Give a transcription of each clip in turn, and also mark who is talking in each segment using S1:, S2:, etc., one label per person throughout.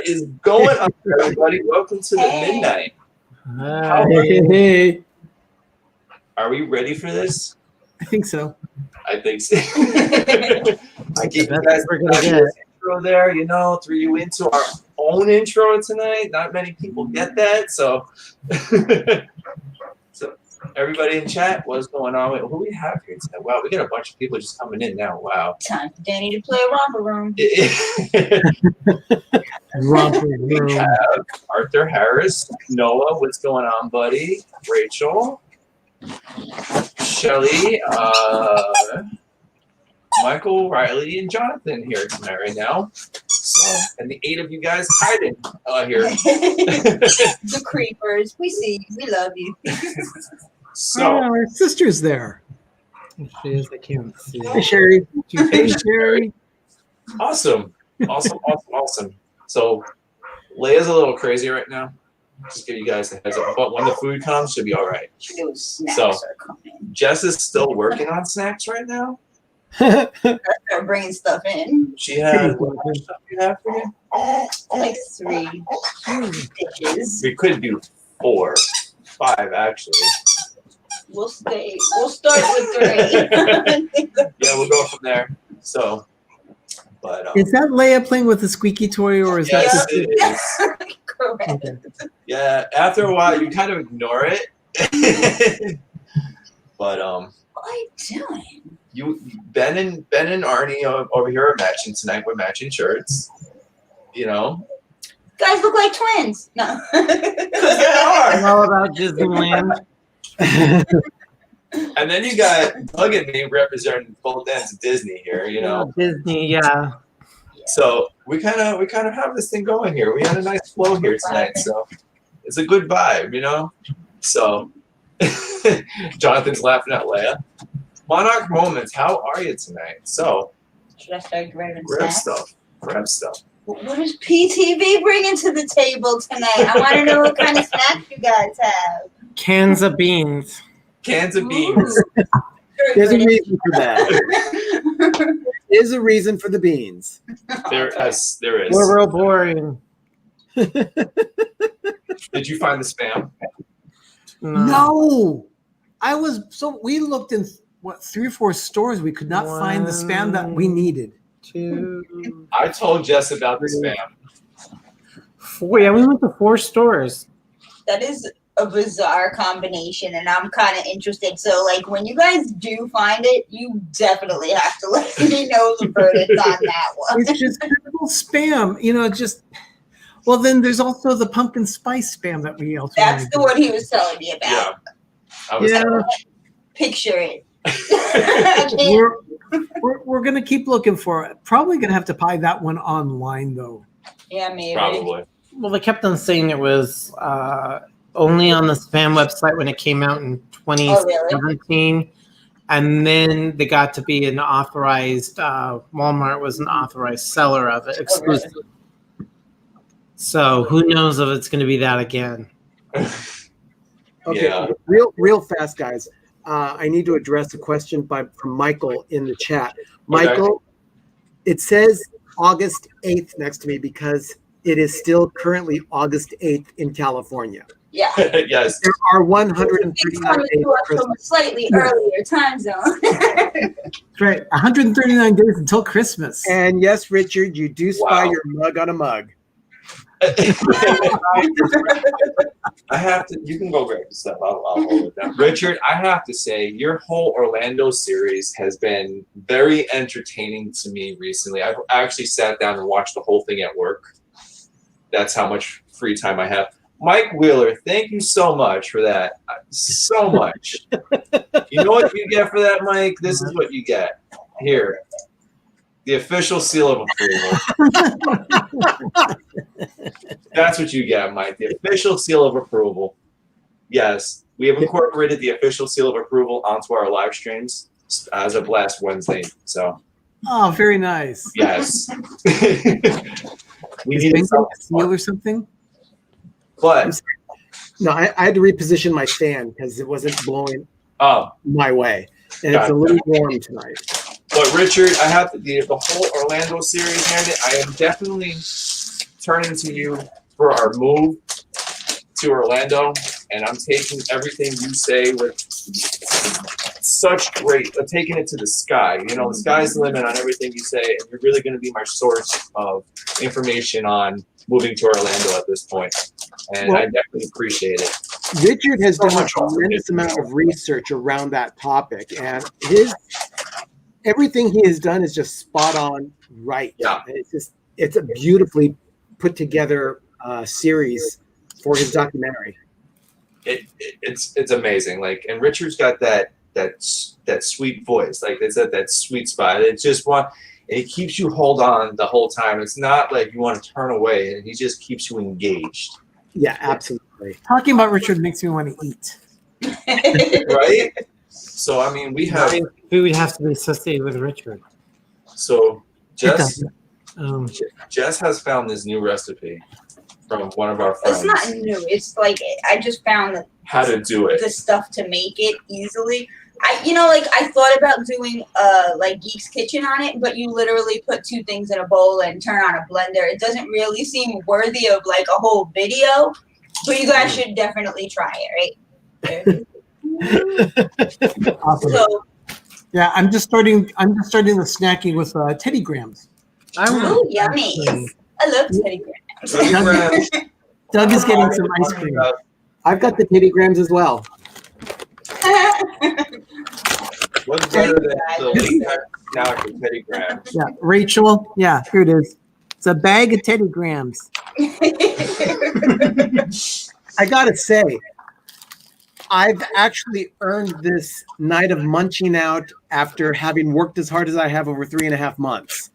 S1: What is going on, everybody? Welcome to the Midnight.
S2: Hey.
S1: Are we ready for this?
S2: I think so.
S1: I think so. I gave you guys the intro there, threw you into our own intro tonight. Not many people get that, so so everybody in chat, what's going on? Who we have here tonight? Wow, we got a bunch of people just coming in now. Wow.
S3: Time for Danny to play romper room.
S2: Romper
S1: We
S2: room.
S1: have Arthur Harris, Noah, what's going on, buddy? Rachel, Shelly, Michael, Riley, and Jonathan here tonight right now. So, and the 8 of you guys hiding here.
S3: The creepers. We see you. We love you.
S1: So,
S2: our sister's there. She is. I can't see.
S1: Hey,
S2: Sherry.
S1: Hey, Sherry. Awesome. So, Leia's a little crazy right now. Just give you guys a heads up. But when the food comes, she'll be all right.
S3: Those snacks
S1: So,
S3: are coming.
S1: Jess is still working on snacks right now.
S3: They're bringing stuff in.
S1: She had what kind of stuff you have for you?
S3: Like 3 dishes.
S1: We could do 4, 5 actually.
S3: We'll start with 3.
S1: Yeah, we'll go from there. So, but
S2: Is that Leia playing with the squeaky toy, or is
S1: yes,
S2: that?
S1: it is.
S3: Correct.
S2: Okay.
S1: Yeah, after a while, you kind of ignore it. But
S3: What are you doing?
S1: Ben and Arnie over here are matching tonight. We're matching shirts.
S3: You guys look like twins. No.
S4: I'm all about Disneyland.
S1: And then you got Doug and me representing both ends of Disney here.
S4: Disney, yeah.
S1: So we kind of have this thing going here. We had a nice flow here tonight, so it's a good vibe, So Jonathan's laughing at Leia. Monarch Moments, how are you tonight? So
S3: Should I start grabbing
S1: grab
S3: snacks?
S1: stuff.
S3: What is PTV bringing to the table tonight? I want to know what kind of snacks you guys have.
S4: Cans of beans.
S1: Cans of beans.
S2: There's a reason for that. There's a reason for the beans.
S1: There is.
S4: We're real boring.
S1: Did you find the spam?
S2: No, we looked in 3 or 4 stores. We could not find the spam that we needed.
S4: 2.
S1: I told Jess about the spam.
S4: 4. Yeah, we went to 4 stores.
S3: That is a bizarre combination, and I'm kind of interested. So, when you guys do find it, you definitely have to let me know the verdict on that one.
S2: It's just typical spam, Well, then there's also the pumpkin spice spam that we also.
S3: That's the one he was telling me about.
S1: Yeah.
S3: Picture it.
S2: We're gonna keep looking for it. Probably gonna have to buy that one online though.
S3: Yeah, maybe.
S1: Probably.
S4: Well, they kept on saying it was only on the spam website when it came out in 2017.
S3: Really?
S4: And then they got to be an authorized, Walmart was an authorized seller of it exclusively. So who knows if it's going to be that again.
S5: Okay,
S1: Yeah.
S5: real fast, guys. I need to address a question from Michael in the chat. Michael, it says August 8th next to me because it is still currently August 8th in California.
S3: Yeah.
S1: Yes.
S5: There are
S3: It's
S5: 139
S3: coming
S5: days
S3: to
S5: of
S3: us from
S5: Christmas.
S3: a slightly earlier time zone.
S2: That's right. 139 days until Christmas.
S5: And yes, Richard, you do spy
S1: Wow.
S5: your mug on a mug.
S1: I have to. You can go grab the stuff. I'll hold it down. Richard, I have to say, your whole Orlando series has been very entertaining to me recently. I've actually sat down and watched the whole thing at work. That's how much free time I have. Mike Wheeler, thank you so much for that. So much. You know what you get for that, Mike? This is what you get. Here. The official seal of approval. That's what you get, Mike. The official seal of approval. Yes, we have incorporated the official seal of approval onto our live streams as of last Wednesday. So,
S2: Oh, very nice.
S1: yes. We
S2: Is
S1: need
S2: Ben
S1: something
S2: a seal or something?
S1: But,
S5: No, I had to reposition my fan because it wasn't blowing
S1: oh,
S5: my way. And it's
S1: Gotcha.
S5: a little warm tonight.
S1: but Richard, I have the whole Orlando series, man. I am definitely turning to you for our move to Orlando, and I'm taking everything you say with such great, taking it to the sky. You know, the sky's the limit on everything you say, and you're really going to be my source of information on moving to Orlando at this point. And
S5: Well,
S1: I definitely appreciate it.
S5: Richard has
S1: So
S5: done a
S1: much awesome
S5: tremendous
S1: information.
S5: amount of research around that topic, and everything he has done is just spot on right.
S1: Yeah.
S5: It's a beautifully put together series for his documentary.
S1: It's amazing. Like, and Richard's got that sweet voice. Like they said, that sweet spot. It keeps you hold on the whole time. It's not like you want to turn away, and he just keeps you engaged.
S5: Yeah, absolutely.
S2: Talking about Richard makes me want to eat.
S1: Right? So I mean, we have
S4: Food has to be associated with Richard.
S1: so Jess
S4: Um,
S1: Jess has found this new recipe from one of our friends.
S3: It's not new. It's like I just found
S1: How to do it.
S3: the stuff to make it easily. I thought about doing like Geek's Kitchen on it, but you literally put two things in a bowl and turn on a blender. It doesn't really seem worthy of like a whole video, but you guys should definitely try it, right?
S2: Awesome.
S3: So,
S2: Yeah, I'm just starting the snacking with Teddy Grahams.
S3: ooh, yummy! I love Teddy Grahams.
S2: Doug is getting some ice cream.
S5: I've got the Teddy Grahams as well.
S1: What's better than the late night snack with Teddy Grahams?
S2: Yeah, Rachel. Yeah, here it is. It's a bag of Teddy Grahams.
S5: I gotta say, I've actually earned this night of munching out after having worked as hard as I have over 3.5 months.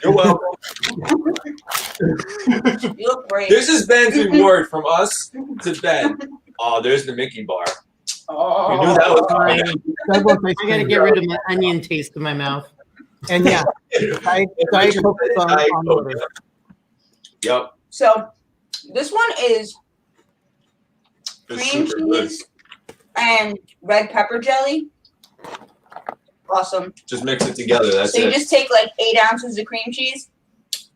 S1: You're welcome.
S3: You look great.
S1: This is Ben's reward from us to Ben. Oh, there's the Mickey bar.
S3: Oh.
S1: You knew that was
S4: I
S1: coming.
S2: Doug wants ice
S4: I gotta
S2: cream.
S4: get rid of my onion taste in my mouth.
S2: And yeah, Diet Coke is on
S1: Diet Coke,
S2: order.
S1: Yep.
S3: So this one is
S1: It's
S3: cream
S1: super good.
S3: cheese and red pepper jelly. Awesome.
S1: Just mix it together. That's
S3: So you
S1: it.
S3: just take like 8 ounces of cream cheese,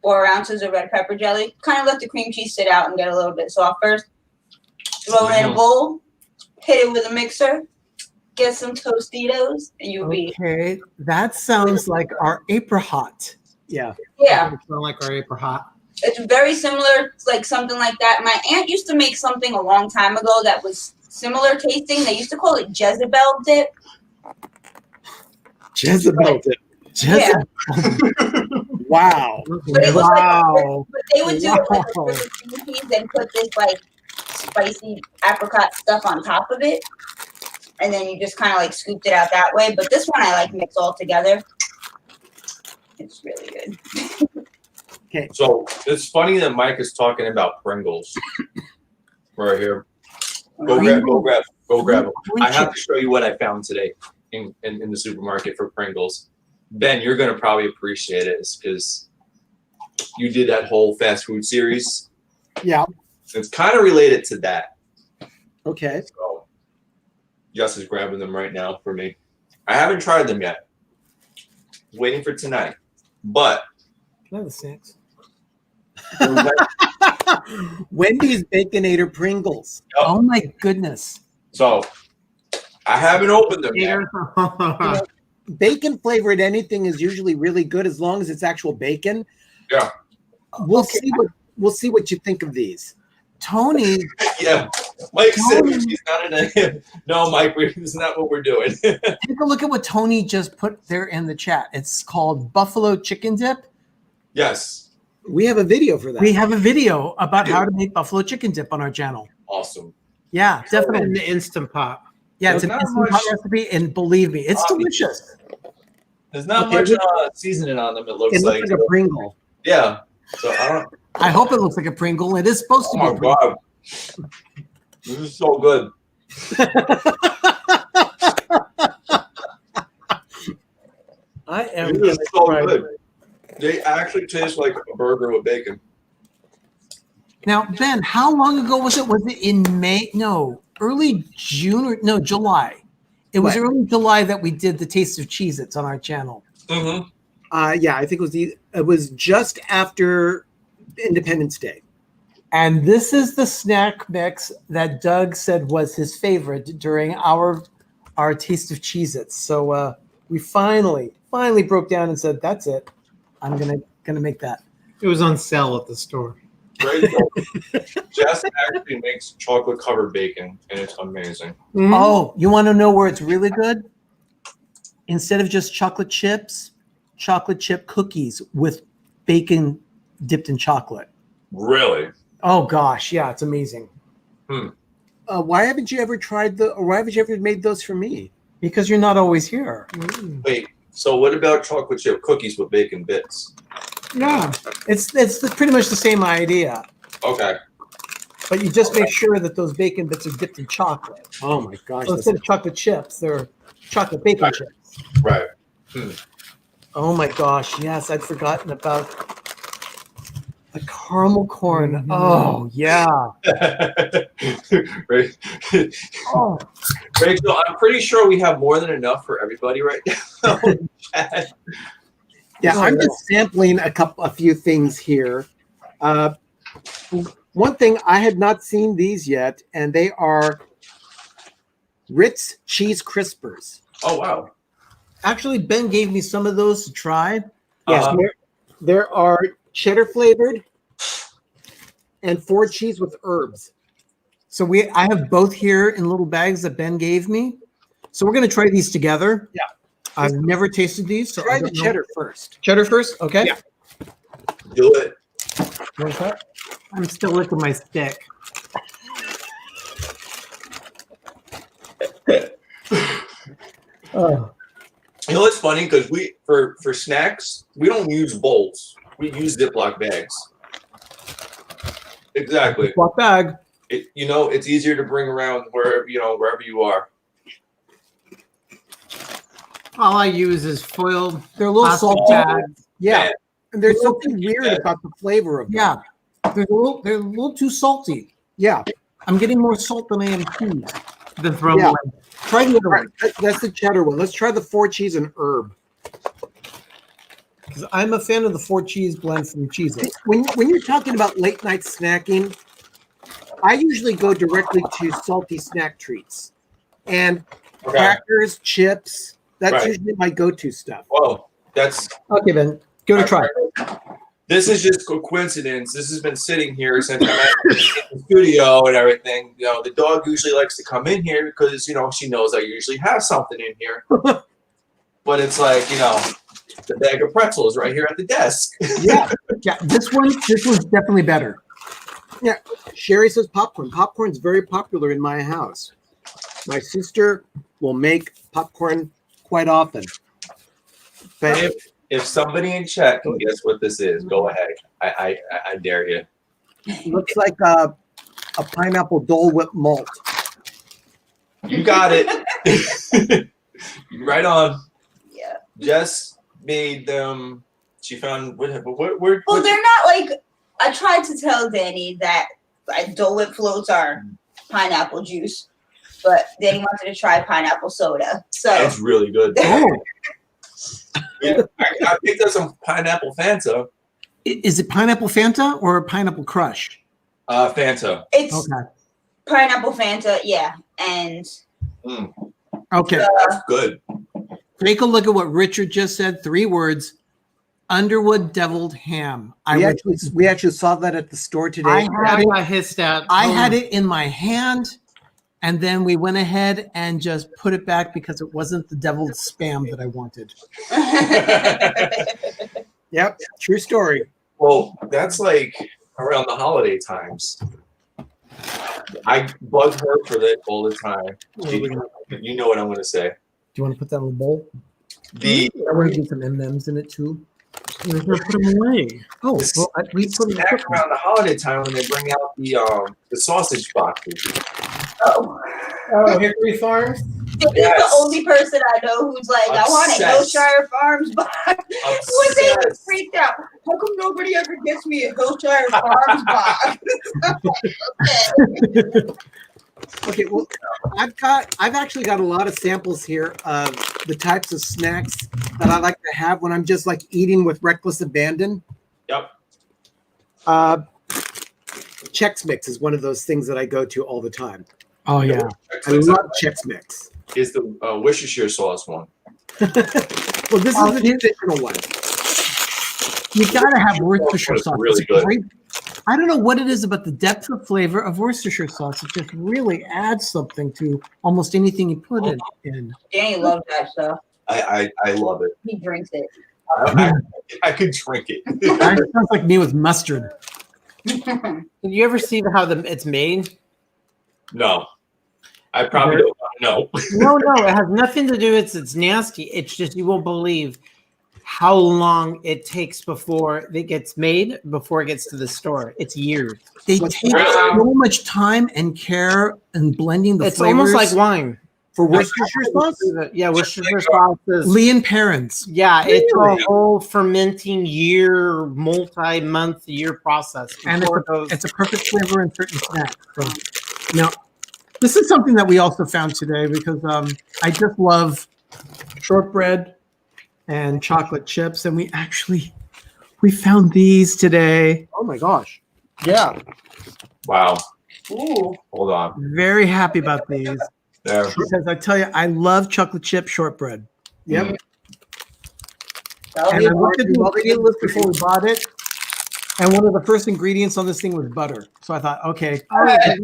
S3: 4 ounces of red pepper jelly. Kind of let the cream cheese sit out and get a little bit soft first. Throw it in a bowl. Hit it with a mixer. Get some Tostitos, and you'll be
S2: Okay, that sounds like our apricot.
S5: Yeah.
S3: yeah.
S4: It's not like our April hot.
S3: It's very similar, like something like that. My aunt used to make something a long time ago that was similar tasting. They used to call it Jezebel dip.
S5: Jezebel dip.
S3: Yeah.
S5: Wow.
S3: But it was
S2: Wow.
S3: but they would do it with
S2: Wow.
S3: the cream cheese and put this like spicy apricot stuff on top of it. And then you just kind of like scooped it out that way. But this one I like mix all together. It's really good.
S1: So it's funny that Mike is talking about Pringles right here. Go grab them. I have to show you what I found today in the supermarket for Pringles. Ben, you're gonna probably appreciate it because you did that whole fast food series.
S5: Yeah.
S1: It's kind of related to that.
S5: Okay.
S1: So Jess is grabbing them right now for me. I haven't tried them yet. Waiting for tonight. But
S2: Can I have the snacks?
S5: Wendy's Baconator Pringles.
S2: Oh my goodness.
S1: so I haven't opened them yet.
S5: Bacon flavored anything is usually really good as long as it's actual bacon.
S1: Yeah.
S5: We'll see what you think of these.
S2: Tony,
S1: Yeah. Mike said he's not in a no, Mike, this is not what we're doing.
S2: take a look at what Tony just put there in the chat. It's called Buffalo Chicken Dip.
S1: Yes.
S5: We have a video for that.
S2: We have a video about how to make buffalo chicken dip on our channel.
S1: Awesome.
S2: Yeah,
S4: And
S2: definitely.
S4: the Instant Pot.
S2: Yeah, it's an
S1: Not
S2: instant pot
S1: much-
S2: recipe, and believe me, it's
S1: Obvious.
S2: delicious.
S1: There's not
S5: Okay,
S1: much
S5: we-
S1: seasoning on them, it
S5: it
S1: looks
S5: looks like a Pringle.
S1: Yeah. So I don't
S2: I hope it looks like a Pringle. It is supposed
S1: oh
S2: to be.
S1: my
S2: a Pringle.
S1: god. This is so good.
S2: I am.
S1: This is so good. They actually taste like a burger with bacon.
S2: Now, Ben, how long ago was it? Was it in May? No, early June or no, July. It was
S5: What?
S2: early July that we did the Taste of Cheez-Its on our channel.
S1: Mm-hmm.
S5: Yeah, I think it was just after Independence Day.
S2: And this is the snack mix that Doug said was his favorite during our Taste of Cheez-Its. So we finally broke down and said, that's it. I'm gonna make that.
S4: It was on sale at the store.
S1: Right. Jess actually makes chocolate covered bacon, and it's amazing.
S4: Mm-hmm.
S2: Oh, you want to know where it's really good? Instead of just chocolate chips, chocolate chip cookies with bacon dipped in chocolate.
S1: Really?
S2: Oh gosh, yeah, it's amazing.
S5: Why haven't you ever why haven't you ever made those for me?
S2: Because you're not always here.
S1: Wait, so what about chocolate chip cookies with bacon bits?
S2: Yeah, it's pretty much the same idea,
S1: Okay.
S2: but you just make sure that those bacon bits are dipped in chocolate.
S5: Oh my gosh.
S2: So instead of chocolate chips, they're chocolate bacon chips.
S1: Right.
S2: Oh my gosh, yes, I'd forgotten about the caramel corn. Oh yeah.
S1: Right.
S2: Oh,
S1: Rachel, I'm pretty sure we have more than enough for everybody right now.
S5: Yeah, I'm just sampling a few things here. One thing, I had not seen these yet, and they are Ritz cheese crispers.
S1: Oh wow.
S2: actually, Ben gave me some of those to try.
S5: Yes, there are cheddar flavored and Ford cheese with herbs.
S2: So I have both here in little bags that Ben gave me. So we're going to try these together.
S5: Yeah.
S2: I've never tasted these. So
S5: Try
S2: I
S5: the
S2: don't know.
S5: cheddar first.
S2: Cheddar first? Okay.
S5: Yeah.
S1: Do it.
S2: What's that?
S4: I'm still licking my stick.
S2: Oh.
S1: You know, it's funny because we for snacks we don't use bowls. We use Ziploc bags. Exactly.
S2: Walk bag.
S1: It's easier to bring around wherever you are.
S4: All I use is foil.
S2: They're a little
S4: plastic
S2: salty.
S4: bags.
S5: Yeah. And there's
S2: Well,
S5: something weird about the flavor of them.
S2: Yeah. They're a little too salty.
S5: Yeah.
S2: I'm getting more salt than I am cheese.
S4: The throw
S5: Yeah.
S4: away.
S2: Try the other
S5: All right,
S2: one.
S5: that's the cheddar one. Let's try the Ford cheese and herb.
S2: Because I'm a fan of the 4 cheese blend from Cheez-It.
S5: When you're talking about late night snacking, I usually go directly to salty snack treats and
S1: Okay.
S5: crackers, chips. That's
S1: Right.
S5: usually my go-to stuff.
S1: Well, that's
S2: Okay, Ben. Give it a try.
S1: This is just a coincidence. This has been sitting here since I'm at the studio and everything. The dog usually likes to come in here because she knows I usually have something in here. But it's like the bag of pretzels right here at the desk.
S2: Yeah. Yeah. This one's definitely better.
S5: Yeah, Sherry says popcorn. Popcorn's very popular in my house. My sister will make popcorn quite often. But
S1: If somebody in chat can guess what this is, go ahead. I dare you.
S5: it looks like a pineapple Dole Whip malt.
S1: You got it. Right on.
S3: Yeah.
S1: Jess made them. She found what?
S3: Well, they're not like. I tried to tell Danny that Dole Whip floats are pineapple juice, but Danny wanted to try pineapple soda. So
S1: It's really good.
S2: Oh.
S1: Yeah, I picked up some pineapple Fanta.
S2: Is it pineapple Fanta or pineapple Crush?
S1: Fanta.
S3: it's
S2: Okay.
S3: pineapple Fanta, yeah, and
S2: Okay.
S1: That's good.
S2: Take a look at what Richard just said. 3 words. Underwood deviled ham.
S5: We actually saw that at the store today.
S2: I had it.
S4: got hissed out.
S2: I had it in my hand, and then we went ahead and just put it back because it wasn't the deviled spam that I wanted.
S5: Yep, true story.
S1: Well, that's like around the holiday times. I bug her for that all the time. You know what I'm going to say.
S2: Do you want to put that in the bowl?
S1: The
S2: I want to get some M&Ms in it too.
S4: We're gonna put them away.
S2: Oh, well, we put them
S1: snack around the holiday time when they bring out the sausage boxes.
S3: oh.
S4: Oh, Hickory Farms.
S3: He's the only person I know who's like, I want a
S1: Obsessed.
S3: Hillshire Farms box. Was even
S1: Obsessed.
S3: freaked out. How come nobody ever gets me a Hillshire Farms box?
S5: Okay, well, I've actually got a lot of samples here of the types of snacks that I like to have when I'm just like eating with reckless abandon.
S1: Yep.
S5: Chex Mix is one of those things that I go to all the time.
S2: Oh yeah.
S5: I love Chex Mix.
S1: Is the Worcestershire sauce one?
S5: Well, this is the traditional one.
S2: You gotta have Worcestershire
S1: It's
S2: sauce.
S1: really
S2: It's
S1: good.
S2: great. I don't know what it is about the depth of flavor of Worcestershire sauce. It just really adds something to almost anything you put it in.
S3: Danny loves that stuff.
S1: I love it.
S3: He drinks it.
S1: I could drink it.
S2: That sounds like me with mustard.
S4: Did you ever see how it's made?
S1: No, I probably don't know.
S4: No, it has nothing to do with it's nasty. It's just you won't believe how long it takes before it gets made, before it gets to the store. It's years.
S2: They take so much time and care in blending the
S4: It's
S2: flavors.
S4: almost like wine.
S5: For Worcestershire sauce?
S4: Yeah, Worcestershire sauce is.
S2: Lee and Parents.
S4: Yeah, it's a whole fermenting year, multi-month year process.
S2: And
S4: before it goes-
S2: it's a perfect flavor in certain snacks. So, now, this is something that we also found today because I just love shortbread and chocolate chips, and we found these today.
S5: Oh my gosh. Yeah.
S1: Wow.
S3: Ooh.
S1: Hold on.
S2: Very happy about these
S1: There.
S2: because I tell you, I love chocolate chip shortbread.
S5: Yep.
S2: And I looked at the ingredient list before we bought it, and one of the first ingredients on this thing was butter. So I thought, okay, it's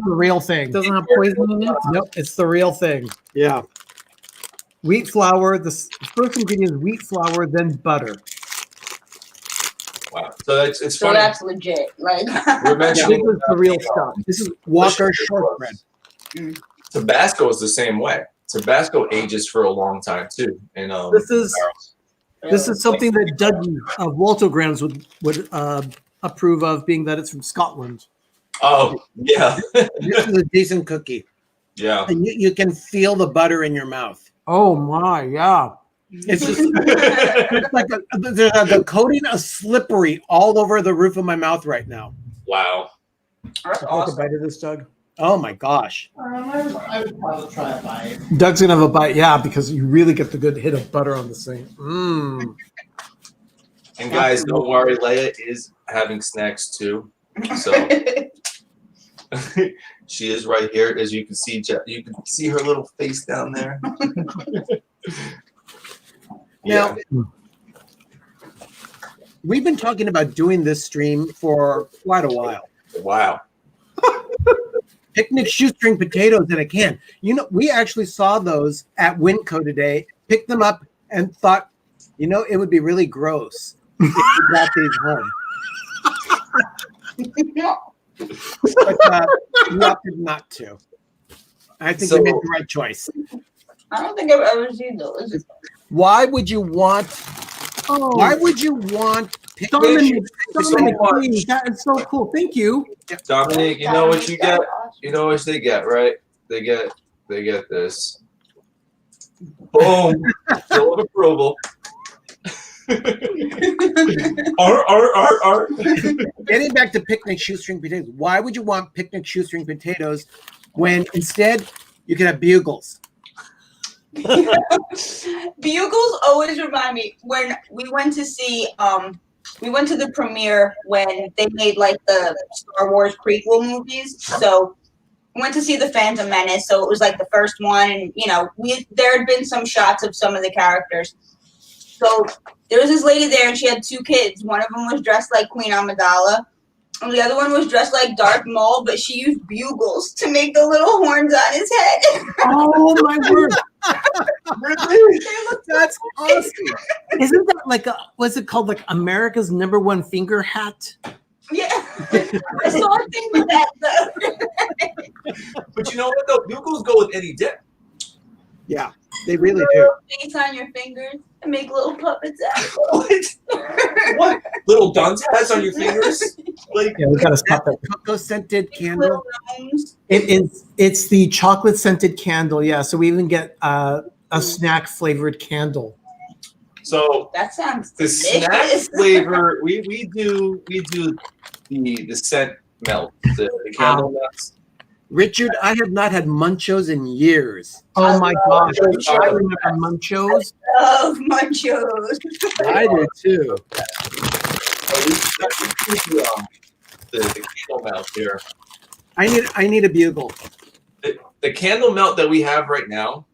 S2: the real thing.
S4: It doesn't have poison in it.
S2: Nope, it's the real thing.
S5: Yeah.
S2: Wheat flour. The first ingredient is wheat flour, then butter.
S1: Wow. So it's
S3: So
S1: funny.
S3: that's legit. Like
S1: We're
S2: This
S1: mentioning
S2: is the real stuff.
S5: This is Walker shortbread.
S1: Tabasco is the same way. Tabasco ages for a long time too. And
S2: This is
S1: barrels.
S2: this is something that Dougie of Waltograms would approve of, being that it's from Scotland.
S1: Oh yeah,
S5: This is a decent cookie.
S1: yeah.
S5: And you can feel the butter in your mouth.
S2: Oh my, yeah.
S5: It's just it's like the coating is slippery all over the roof of my mouth right now.
S1: Wow.
S3: That's
S2: Take a
S3: awesome.
S2: bite of this, Doug.
S5: Oh my gosh.
S4: I would probably try it by.
S2: Doug's gonna have a bite, yeah, because you really get the good hit of butter on this thing. Mmm.
S1: And guys, don't worry. Leia is having snacks too. So she is right here, as you can see. You can see her little face down there.
S5: Now, we've been talking about doing this stream for quite a while.
S1: Wow.
S5: Picnic shoestring potatoes in a can. You know, we actually saw those at Winco today, picked them up, and thought, you know, it would be really gross if we brought these home. But we opted not to. I think we made the right choice.
S3: I don't think I've ever seen those.
S5: Why would you want? Why would you want picnic
S2: Dominic,
S5: shoestring?
S2: please, that is so cool. Thank you.
S1: Dominic, you know what you get? You know what they get, right? They get this. Boom. Seal of approval. R.
S5: Getting back to picnic shoestring potatoes, why would you want picnic shoestring potatoes when instead you can have bugles?
S3: Bugles always remind me when we went to see we went to the premiere when they made like the Star Wars prequel movies. So we went to see the Phantom Menace, so it was like the first one, and you know, there had been some shots of some of the characters. So there was this lady there, and she had two kids. One of them was dressed like Queen Amidala, and the other one was dressed like Darth Maul, but she used bugles to make the little horns on his head.
S2: Oh my word!
S5: That's awesome.
S2: Isn't that like what's it called? Like America's #1 finger hat?
S3: Yeah, I saw a thing with that though.
S1: But you know what though? Bugles go with any dip.
S5: Yeah, they really do.
S3: Little things on your fingers and make little puppets out of them.
S1: What? Little dunce hats on your fingers? Like
S2: Yeah, we gotta stop that.
S5: Cocoa scented candle.
S3: Little gnomes.
S2: It's the chocolate scented candle. Yeah, so we even get a snack flavored candle.
S1: so
S3: That sounds
S1: the
S3: delicious.
S1: snack flavor we do the scent melt, the candle nuts.
S5: Richard, I have not had Munchos in years.
S2: Oh my gosh!
S1: Munchos.
S2: I remember Munchos.
S3: Love Munchos.
S5: I do too.
S1: the candle melt here.
S5: I need a bugle.
S1: The candle melt that we have right now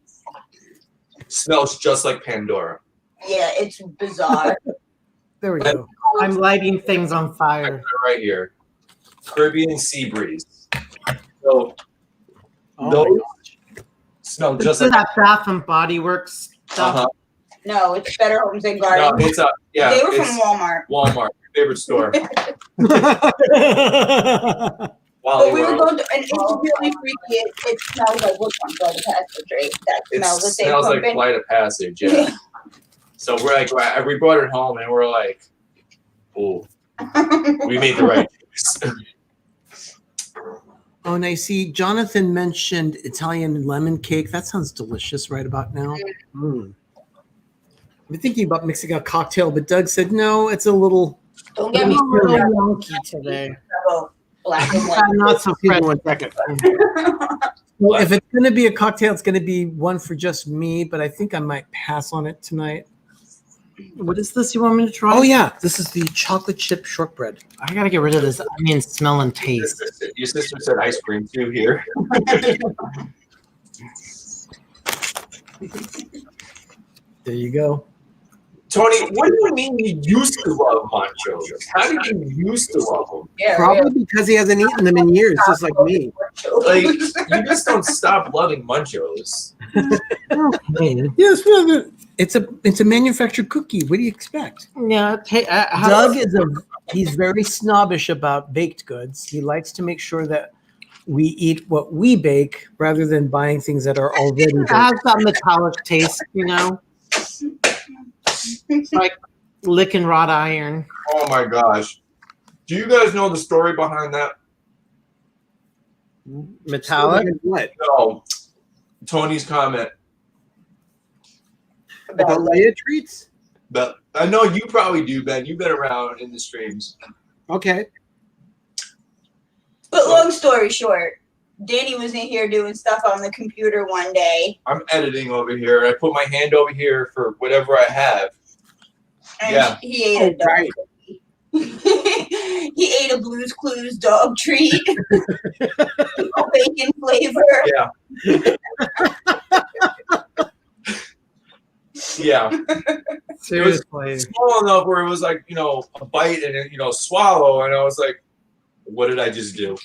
S1: smells just like Pandora.
S3: Yeah, it's bizarre.
S2: There we go.
S4: I'm lighting things on fire.
S1: Right here, Caribbean sea breeze. So
S5: Oh
S1: those
S5: my gosh.
S1: smell
S4: This
S1: just
S4: is
S1: like.
S4: that Bath and Body Works stuff.
S1: Uh-huh.
S3: No, it's Better Homes and
S1: No,
S3: Gardens.
S1: it's yeah.
S3: They were from
S1: It's
S3: Walmart.
S1: Walmart, your favorite store.
S3: But
S1: Wally
S3: we were
S1: World.
S3: going to, and it's really freaky. It smells like which one? Flight of Passage, right? That
S1: It
S3: smell that they
S1: smells
S3: pump
S1: like
S3: in.
S1: Flight of Passage, yeah. So we're like, we brought it home and we're like, "Ooh, we made the right choice."
S2: Oh, and I see Jonathan mentioned Italian lemon cake. That sounds delicious right about now.
S5: Mm.
S2: I'm thinking about mixing a cocktail, but Doug said no. It's a little.
S3: Don't get me
S4: I'm a little
S3: started
S4: wonky today.
S3: on black and white.
S4: I'm not so
S5: Excuse me
S4: fresh.
S5: 1 second.
S2: Well, if it's going to be a cocktail, it's going to be one for just me. But I think I might pass on it tonight.
S4: What is this you want me to try?
S2: Oh yeah, this is the chocolate chip shortbread.
S4: I gotta get rid of this onion smell and taste.
S1: Your sister said ice cream too here.
S2: There you go.
S1: Tony, what do you mean you used to love manchos? How did you used to love them?
S3: Yeah,
S5: Probably because he hasn't eaten them in years, just like me.
S1: Like, you just don't stop loving munchos.
S2: Yes, well, it's a manufactured cookie. What do you expect?
S4: Yeah,
S2: Doug he's very snobbish about baked goods. He likes to make sure that we eat what we bake rather than buying things that are already
S4: it
S2: baked.
S4: has that metallic taste, you know? It's like licking wrought iron.
S1: Oh my gosh. Do you guys know the story behind that?
S4: Metallic?
S5: What?
S1: No. Tony's comment.
S5: About Leia treats?
S1: But I know you probably do, Ben. You've been around in the streams.
S5: Okay.
S3: But long story short, Danny was in here doing stuff on the computer one day.
S1: I'm editing over here. I put my hand over here for whatever I have.
S3: And
S1: Yeah.
S3: he ate a dog.
S5: Right.
S3: He ate a Blue's Clues dog treat. Bacon flavor.
S1: Yeah. Yeah.
S4: Seriously.
S1: Small enough where it was like, a bite and it, swallow. And I was like, what did I just do?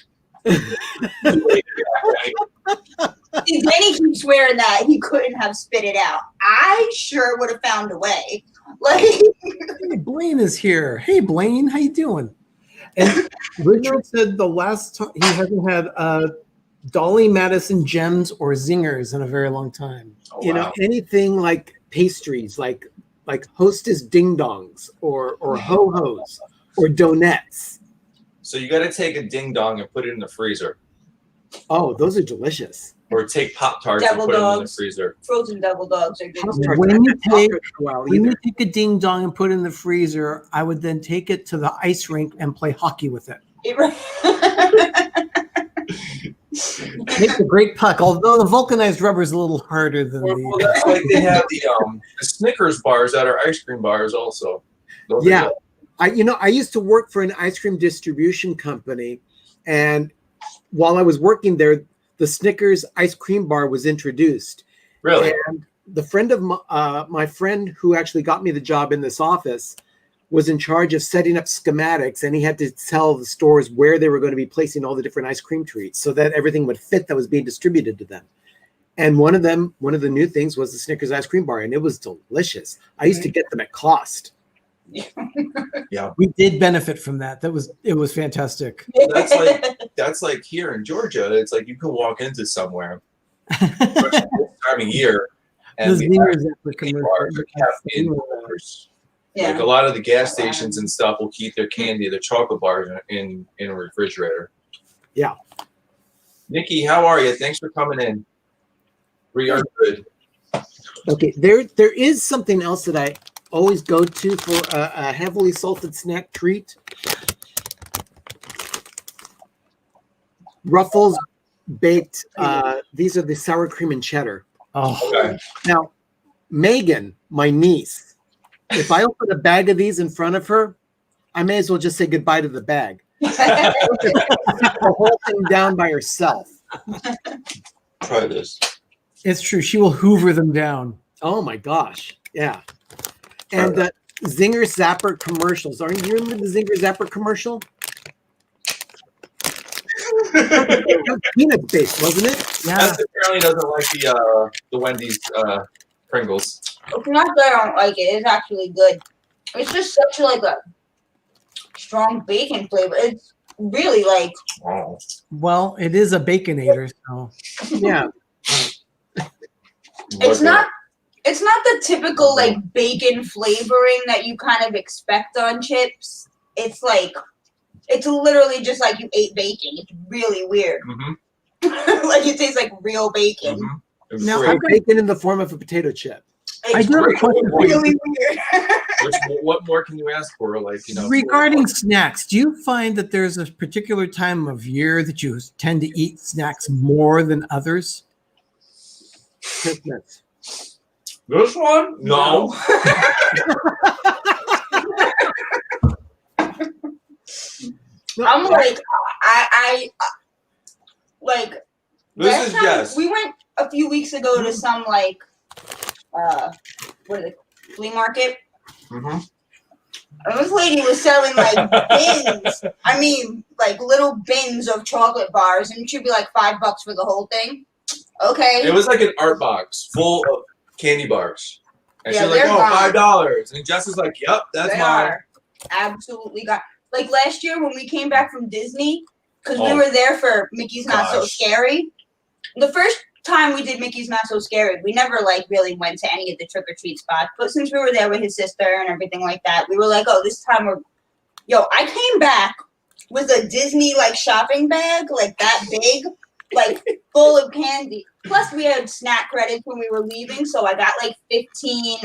S3: See, Danny keeps swearing that he couldn't have spit it out. I sure would have found a way. Like,
S2: Hey, Blaine is here. Hey, Blaine, how you doing? And Richard said the last time he hasn't had Dolly Madison gems or zingers in a very long time.
S1: Oh,
S5: You know, anything like pastries, like Hostess ding dongs or ho hos or donuts.
S1: So you got to take a ding dong and put it in the freezer,
S5: Oh, those are delicious.
S1: or take Pop Tarts and
S3: Devil
S1: put them in the
S3: dogs.
S1: freezer.
S3: frozen devil dogs are good.
S5: Pop-Tarts,
S2: When
S5: I
S2: you
S5: haven't had
S2: take-
S5: Pop-Tarts in a while
S2: When you
S5: either.
S2: take a ding dong and put it in the freezer, I would then take it to the ice rink and play hockey with it. Make a great puck, although the vulcanized rubber is a little harder than
S1: Well,
S2: the.
S1: that's like they have the Snickers bars that are ice cream bars also. Those are
S5: Yeah.
S1: good.
S5: I used to work for an ice cream distribution company, and while I was working there, the Snickers ice cream bar was introduced.
S1: Really?
S5: And the friend of my friend who actually got me the job in this office was in charge of setting up schematics, and he had to tell the stores where they were going to be placing all the different ice cream treats so that everything would fit that was being distributed to them. And one of the new things was the Snickers ice cream bar, and it was delicious. I used to get them at cost.
S2: We did benefit from that. It was fantastic.
S1: That's like here in Georgia. It's like you can walk into somewhere especially this time of year
S2: The
S1: and the
S2: zingers that were
S1: caffeine
S2: commercial.
S1: bars, caffeine bars.
S3: Yeah.
S1: Like a lot of the gas stations and stuff will keep their candy, their chocolate bars in a refrigerator.
S5: Yeah.
S1: Nikki, how are you? Thanks for coming in. We are good.
S5: Okay, there is something else that I always go to for a heavily salted snack treat. Ruffles baked. These are the sour cream and cheddar.
S2: Oh,
S1: Okay.
S5: Now, Megan, my niece, if I open a bag of these in front of her, I may as well just say goodbye to the bag. The whole thing down by herself.
S1: Try this.
S2: It's true. She will hoover them down.
S5: Oh my gosh. Yeah. And the Zinger Zapper commercials. Are you remember the Zinger Zapper commercial? It was peanut based, wasn't it?
S2: Yeah.
S1: Jess apparently doesn't like the Wendy's Pringles.
S3: It's not that I don't like it. It's actually good. It's just such like a strong bacon flavor. It's really like
S1: Oh.
S2: Well, it is a baconator, so
S5: Yeah.
S3: it's not the typical like bacon flavoring that you kind of expect on chips. It's like it's literally just like you ate bacon. It's really weird.
S1: Mm-hmm.
S3: Like it tastes like real bacon.
S1: Mm-hmm.
S2: Now,
S5: So bacon in the form of a potato chip.
S2: I
S3: It's
S2: do have a question for you.
S3: really weird.
S1: What more can you ask for? Like, you know,
S2: Regarding snacks, do you find that there's a particular time of year that you tend to eat snacks more than others?
S5: Christmas.
S1: this one? No.
S3: I'm like I like
S1: This
S3: last
S1: is
S3: time
S1: Jess.
S3: we went a few weeks ago to some like what is it, flea market.
S1: Mm-hmm.
S3: And this lady was selling like bins. I mean, like little bins of chocolate bars, and it should be like $5 for the whole thing. Okay.
S1: It was like an art box full of candy bars. And
S3: Yeah,
S1: she's like,
S3: they're
S1: oh,
S3: gone.
S1: $5. And Jess is like, yep, that's
S3: They
S1: mine.
S3: are absolutely got. Like last year when we came back from Disney, because we
S1: Oh.
S3: were there for Mickey's Not So
S1: Gosh.
S3: Scary. The first time we did Mickey's Not So Scary, we never like really went to any of the trick or treat spots. But since we were there with his sister and everything like that, we were like, oh, this time I came back with a Disney like shopping bag, like that big, like full of candy. Plus we had snack credits when we were leaving, so I got like 15.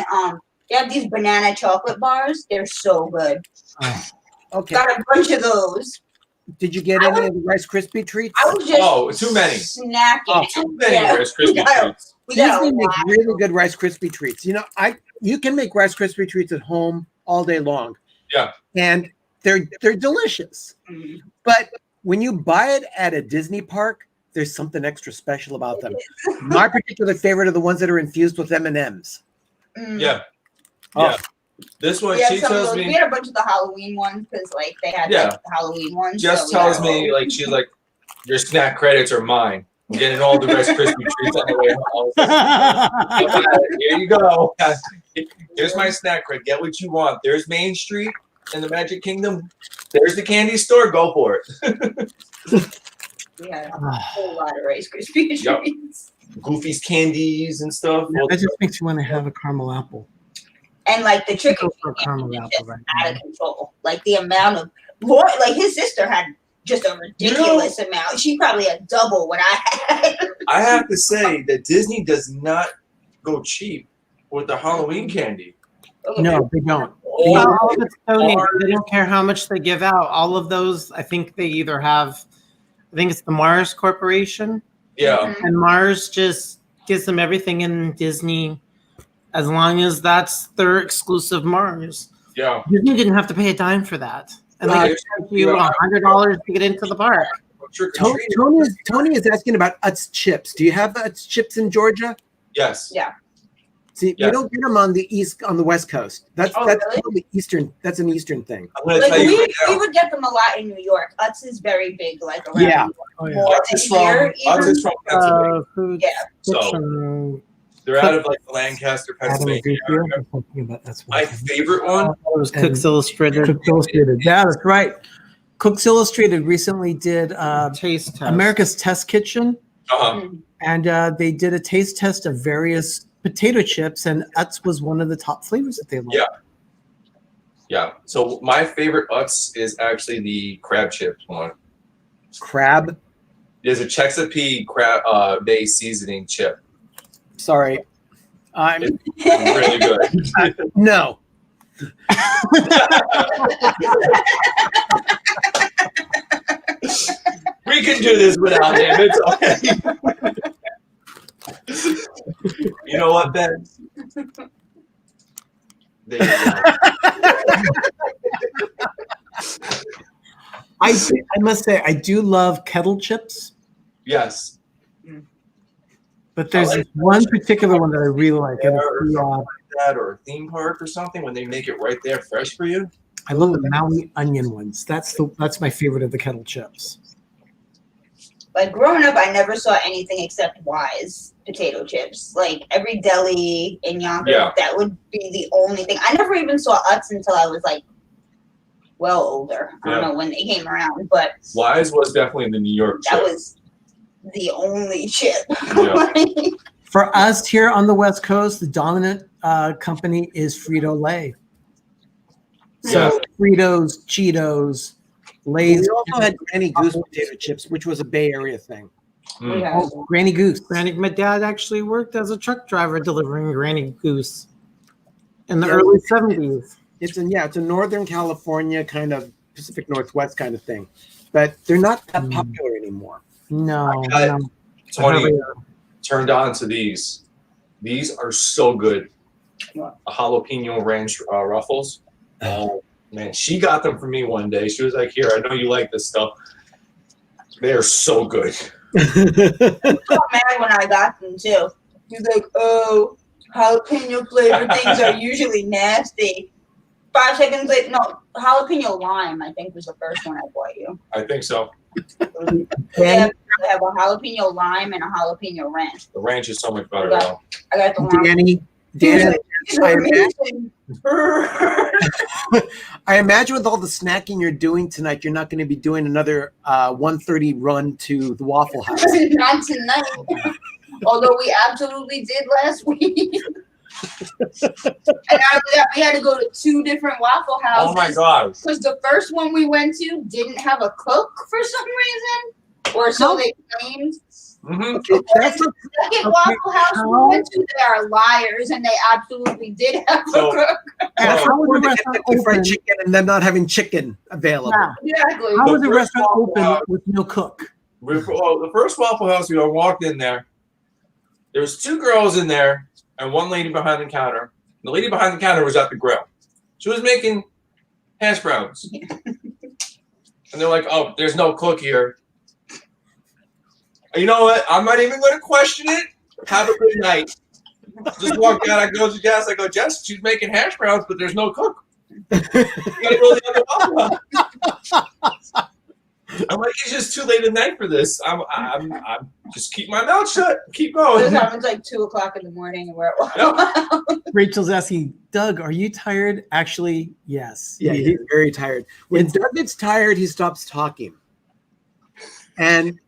S3: They have these banana chocolate bars. They're so good.
S5: Okay.
S3: Got a bunch of those.
S5: Did you get any of the Rice Krispie treats?
S3: I was just
S1: Too many.
S3: snacking.
S5: Oh,
S1: Too many
S3: Yeah.
S1: Rice Krispie treats.
S3: We got
S5: Disney
S3: a
S5: makes
S3: lot.
S5: really good Rice Krispie treats. You know, you can make Rice Krispie treats at home all day long.
S1: Yeah.
S5: And they're delicious.
S3: Mm.
S5: But when you buy it at a Disney park, there's something extra special about them. My particular favorite are the ones that are infused with M&Ms.
S3: Mm.
S1: Yeah.
S5: Oh.
S1: Yeah. This one,
S3: We had
S1: she
S3: some of
S1: tells
S3: those. We
S1: me,
S3: had a bunch of the Halloween ones because like they had
S1: Yeah.
S3: like the Halloween ones.
S1: Jess
S3: so we
S1: tells
S3: got
S1: me, like, she's like, your snack credits are mine. I'm getting all the Rice Krispie treats on the way home. I was like, here you go. Here's my snack credit. Get what you want. There's Main Street in the Magic Kingdom. There's the candy store. Go for it.
S3: we had a whole lot of Rice Krispie
S1: Yup.
S3: treats.
S1: Goofy's candies and stuff. Well,
S2: That just makes you want to have a caramel apple.
S3: And like the trick
S2: Go
S3: or
S2: for a
S3: treat
S2: caramel
S3: is
S2: apple
S3: just
S2: right
S3: out
S2: now.
S3: of control. Like the amount of like his sister had just a ridiculous amount. She probably had double what I had.
S1: I have to say that Disney does not go cheap with the Halloween candy.
S2: No, they don't.
S1: Oh,
S4: All of it's donated. They don't care how much they give out. All of those, I think they either have, I think it's the Mars Corporation,
S1: yeah.
S4: and Mars just gives them everything in Disney as long as that's their exclusive Mars.
S1: Yeah.
S4: Disney didn't have to pay a dime for that. And
S5: Uh,
S4: they charge you $100 to get into the park.
S1: Trick or treat.
S5: Tony is asking about Utz chips. Do you have Utz chips in Georgia?
S1: Yes.
S3: Yeah.
S5: See,
S1: Yeah.
S5: we don't get them on the West Coast. That's
S3: Oh,
S5: that's
S3: really?
S5: totally Eastern. That's an Eastern thing.
S1: I'm going to
S3: Like
S1: tell you
S3: we
S1: right now.
S3: would get them a lot in New York. Utz is very big, like around
S5: Yeah.
S3: New York.
S2: Oh, yeah.
S3: More
S1: Utz is
S3: than here,
S1: Utz
S3: even.
S1: is from Pennsylvania.
S4: Food
S3: Yeah.
S1: So
S4: fiction.
S1: they're out of like Lancaster,
S2: Adam
S1: Pennsylvania.
S2: Ezekiel was talking about that's
S1: My
S2: what
S1: favorite one.
S4: It was
S2: And-
S4: Cooks Illustrated
S2: Cooks Illustrated. Yeah, that's right. Cooks Illustrated recently did
S4: taste test.
S2: America's Test Kitchen,
S3: Mm.
S2: and they did a taste test of various potato chips, and Utz was one of the top flavors that they liked.
S1: Yeah. Yeah. So my favorite Utz is actually the crab chip one.
S5: Crab.
S1: There's a Chesapeake crab based seasoning chip.
S5: Sorry. I'm
S1: It's really good.
S5: no.
S1: We can do this without him. It's okay. You know what, Ben? There you go.
S2: I must say I do love kettle chips,
S1: Yes.
S2: but there's
S1: I like
S2: one particular one that I really like, and it's
S1: Or
S2: the,
S1: something like that, or a theme park or something when they make it right there fresh for you.
S2: I love the Maui onion ones. That's my favorite of the kettle chips.
S3: Like growing up, I never saw anything except Wise potato chips. Like every deli in Yonkers,
S1: Yeah.
S3: that would be the only thing. I never even saw Utz until I was like well older. I don't know when they came around, but
S1: Wise was definitely the New York
S3: that
S1: chip.
S3: was the only chip.
S1: Yeah.
S2: For us here on the West Coast, the dominant company is Frito-Lay. So
S1: Yeah.
S2: Fritos, Cheetos,
S5: We
S2: Lay's.
S5: also had Granny Goose potato chips, which was a Bay Area thing.
S1: Mm.
S2: Oh, Granny Goose.
S4: My dad actually worked as a truck driver delivering Granny Goose in the
S5: Yeah.
S4: early 70s.
S5: It's a Northern California kind of Pacific Northwest kind of thing, but they're not that popular anymore.
S2: No,
S1: I
S2: no.
S1: Tony turned on to these. These are so good. A jalapeno ranch Ruffles. Oh man, she got them for me one day. She was like, "Here, I know you like this stuff. They are so good."
S3: He got mad when I got them too. He's like, "Oh, jalapeno flavored things are usually nasty." 5 seconds later, no, jalapeno lime. I think was the first one I bought you.
S1: I think so.
S3: They have a jalapeno lime and a jalapeno ranch.
S1: The ranch is so much better
S3: Okay.
S1: though.
S3: I got the lime.
S5: Danny,
S3: These are
S5: I
S3: amazing.
S5: imagine with all the snacking you're doing tonight, you're not going to be doing another 1:30 run to the Waffle House.
S3: Not tonight. Although we absolutely did last week. And after that, we had to go to 2 different Waffle Houses.
S1: Oh my gosh.
S3: Because the first one we went to didn't have a cook for some reason, or so they claimed.
S1: Mm-hmm.
S5: That's
S3: The second Waffle House we went to, they are liars, and they absolutely did have
S1: So-
S3: a cook.
S2: How was the
S5: fried
S2: restaurant open?
S5: chicken and them not having chicken available.
S2: Yeah.
S3: Exactly.
S2: How was the
S1: first
S2: restaurant
S1: Waffle
S2: open
S1: House-
S2: with no cook?
S1: Well, the first Waffle House, I walked in there. There was 2 girls in there and 1 lady behind the counter. The lady behind the counter was at the grill. She was making hash browns. And they're like, "Oh, there's no cook here." You know what? I'm not even going to question it. Have a good night. Just walked out. I go to Jess. I go, "Jess, she's making hash browns, but there's no cook. You gotta go to the other Waffle House." I'm like, "It's just too late at night for this. I'm just keep my mouth shut. Keep
S3: This
S1: going."
S3: happens like 2 o'clock in the morning, and we're at Waffle House.
S2: Rachel's asking, Doug, are you tired? Actually, yes.
S5: Yeah, he's very tired. When Doug gets tired, he stops talking. And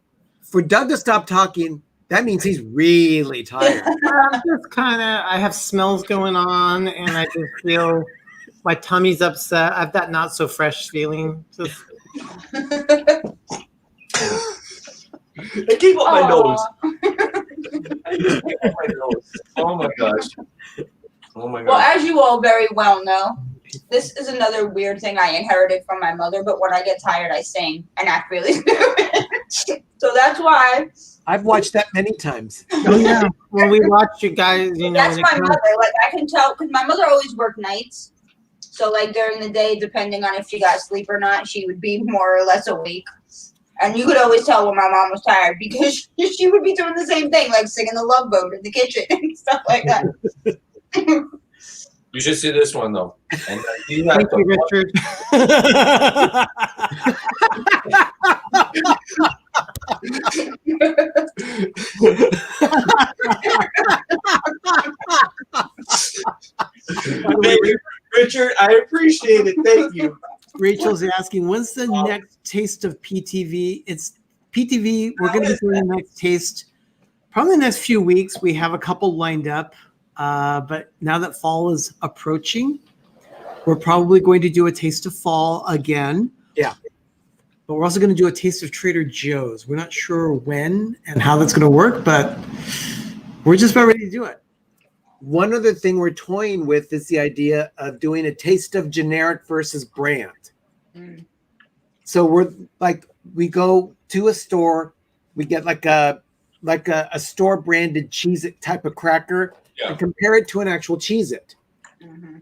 S5: for Doug to stop talking, that means he's really tired.
S4: I'm just I have smells going on, and I just feel my tummy's upset. I have that not so fresh feeling. Just
S1: I keep up my nose. I keep up my nose. Oh my gosh. Oh my
S3: Well,
S1: gosh.
S3: as you all very well know, this is another weird thing I inherited from my mother, but when I get tired, I sing and act really stupid. So that's why.
S5: I've watched that many times.
S4: oh yeah, when we watch you guys, you know,
S3: That's
S4: when it
S3: my
S4: comes-
S3: mother. Like, I can tell, because my mother always worked nights. So, like, during the day, depending on if she got sleep or not, she would be more or less awake. And you could always tell when my mom was tired because she would be doing the same thing, like singing the Love Boat in the kitchen and stuff like that.
S1: You should see this one though. And you have
S4: Thank you,
S1: to-
S4: Richard.
S1: Thank you, Richard, I appreciate it. Thank you.
S2: Rachel's asking, when's the next taste of PTV? It's PTV. We're going to be doing the next taste probably the next few weeks. We have a couple lined up. But now that fall is approaching, we're probably going to do a taste of fall again.
S5: Yeah.
S2: But we're also going to do a taste of Trader Joe's. We're not sure when and how that's going to work, but we're just about ready to do it.
S5: One other thing we're toying with is the idea of doing a taste of generic versus brand.
S3: Mm.
S5: So we're like, we go to a store, we get like a store branded Cheez-It type of cracker
S1: Yeah.
S5: and compare it to an actual Cheez-It
S3: Mhm.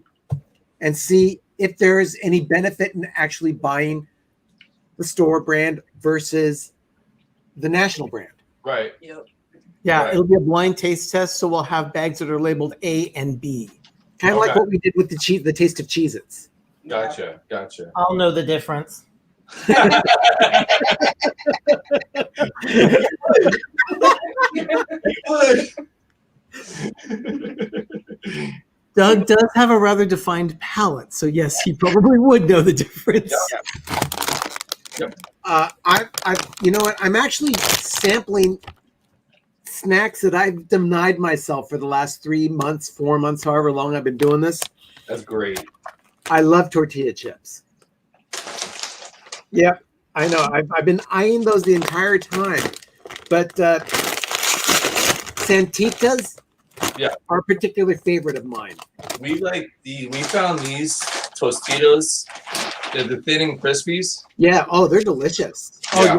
S5: and see if there's any benefit in actually buying the store brand versus the national brand.
S1: Right.
S3: Yep.
S2: Yeah,
S1: Right.
S2: it'll be a blind taste test, so we'll have bags that are labeled A and B.
S5: Kind of like
S1: Okay.
S5: what we did with the taste of Cheez-Its.
S1: Gotcha. Gotcha.
S4: I'll know the difference.
S2: Doug does have a rather defined palate, so yes, he probably would know the difference.
S5: You know what? I'm actually sampling snacks that I've denied myself for the last 3 months, 4 months, however long I've been doing this.
S1: That's great.
S5: I love tortilla chips. Yep, I know. I've been eyeing those the entire time, but Santitas are a particular favorite of mine.
S1: We found these Tostitos, the thin and crispies.
S5: Yeah. Oh, they're delicious.
S2: Oh yeah.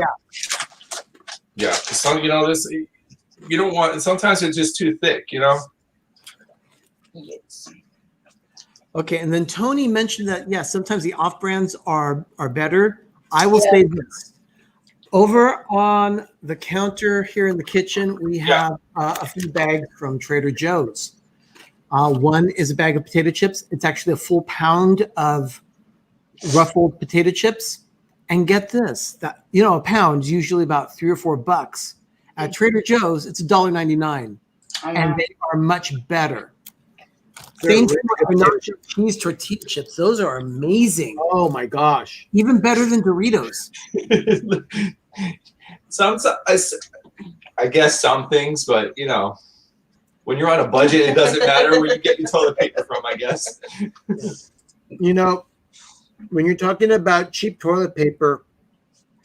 S1: Yeah. 'Cause some, this you don't want. Sometimes it's just too thick.
S3: Yes.
S2: Okay, and then Tony mentioned that sometimes the off brands are better. I will say this. Over on the counter here in the kitchen, we have a few bags from Trader Joe's. One is a bag of potato chips. It's actually a full pound of ruffled potato chips. And get this, that a pound is usually about $3 or $4. At Trader Joe's, it's $1.99, and they are much better. Same thing with nacho cheese tortilla chips. Those are amazing.
S5: Oh my gosh.
S2: Even better than Doritos.
S1: I guess some things, but when you're on a budget, it doesn't matter where you get your toilet paper from. I guess.
S5: When you're talking about cheap toilet paper,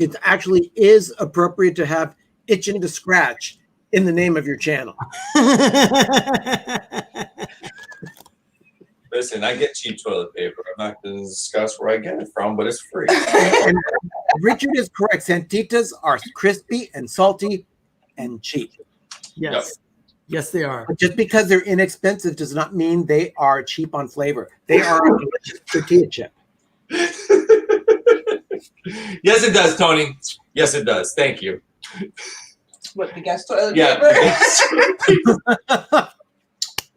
S5: it actually is appropriate to have itching to scratch in the name of your channel.
S1: Listen, I get cheap toilet paper. I'm not going to discuss where I get it from, but it's free.
S5: And Richard is correct. Santitas are crispy and salty and cheap.
S2: Yes. Yes, they are.
S5: But just because they're inexpensive does not mean they are cheap on flavor. They are a delicious tortilla chip.
S1: Yes, it does, Tony. Yes, it does. Thank you.
S3: What, the guest toilet
S1: Yeah.
S3: paper?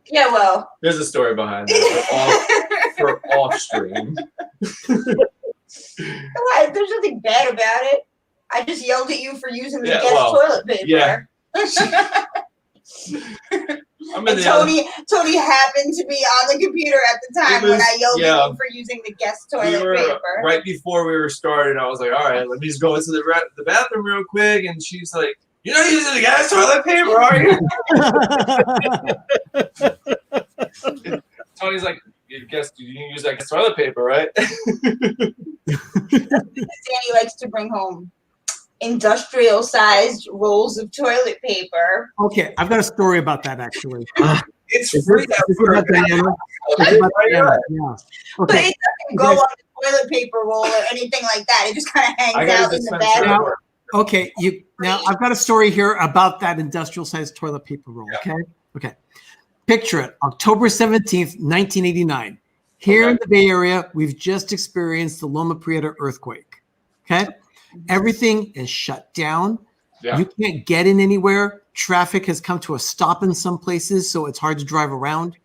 S3: Yeah, well.
S1: There's a story behind that for off stream.
S3: Why? There's nothing bad about it. I just yelled at you for using the guest toilet paper.
S1: Yeah.
S3: And Tony happened to be on the computer at the time when I yelled at you for using the guest toilet paper.
S1: Right before we were starting, I was like, all right, let me just go into the bathroom real quick. And she's like, you're not using the gas toilet paper, are you? Tony's like, you use that toilet paper, right?
S3: Danny likes to bring home industrial-sized rolls of toilet paper.
S2: Okay, I've got a story about that actually.
S1: It's free.
S5: Is it about Diana?
S2: Yeah.
S3: But
S2: Okay.
S3: it doesn't go on the toilet paper roll or anything like that. It just kind of hangs out in the bathroom.
S2: Okay, now I've got a story here about that industrial-sized toilet paper roll. Okay. Picture it, October 17th, 1989. Here in the Bay Area, we've just experienced the Loma Prieta earthquake. Okay, everything is shut down.
S1: Yeah.
S2: You can't get in anywhere. Traffic has come to a stop in some places, so it's hard to drive around.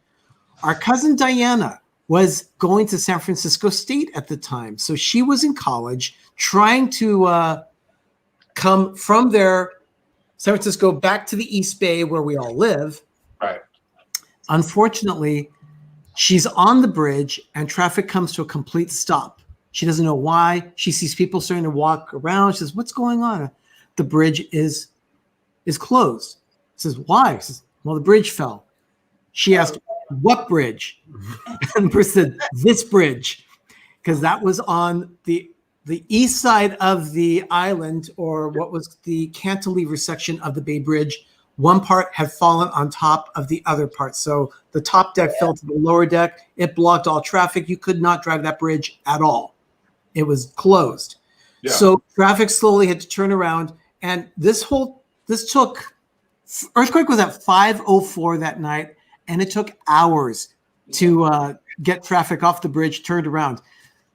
S2: Our cousin Diana was going to San Francisco State at the time, so she was in college trying to come from there, San Francisco, back to the East Bay where we all live.
S1: Right.
S2: Unfortunately, she's on the bridge and traffic comes to a complete stop. She doesn't know why. She sees people starting to walk around. She says, what's going on? The bridge is closed. She says, why? She says, well, the bridge fell. She asked, what bridge? And the person said, this bridge, because that was on the east side of the island, or what was the cantilever section of the Bay Bridge. One part had fallen on top of the other part. So the top deck fell to the lower deck. It blocked all traffic. You could not drive that bridge at all. It was closed. Yeah. So traffic slowly had to turn around. And earthquake was at 5:04 that night. And it took hours to get traffic off the bridge, turned around.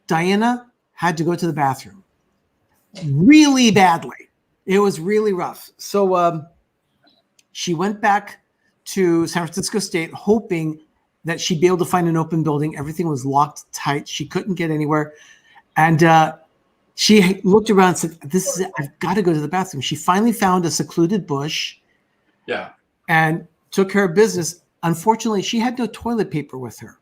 S2: Diana had to go to the bathroom. really badly. It was really rough. So she went back to San Francisco State hoping that she'd be able to find an open building. Everything was locked tight. She couldn't get anywhere. And she looked around and said, "This is it. I've got to go to the bathroom." She finally found a secluded bush.
S1: Yeah.
S2: And took care of business. Unfortunately, she had no toilet paper with her.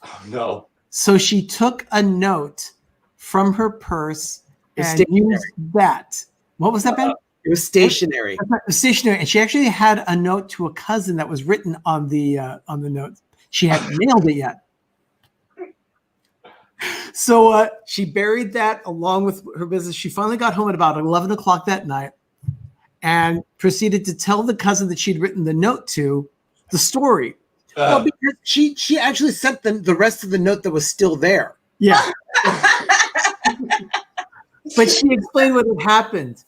S1: Oh, no.
S2: So she took a note from her purse
S5: It was
S2: and
S5: stationary.
S2: used that. What was that, Ben?
S5: It was stationary.
S2: It was stationary. And she actually had a note to a cousin that was written on the note. She hadn't mailed it yet. So she buried that along with her business. She finally got home at about 11 o'clock that night and proceeded to tell the cousin that she'd written the note to the story.
S5: Well, because she actually sent the rest of the note that was still there.
S2: Yeah. But she explained what had happened.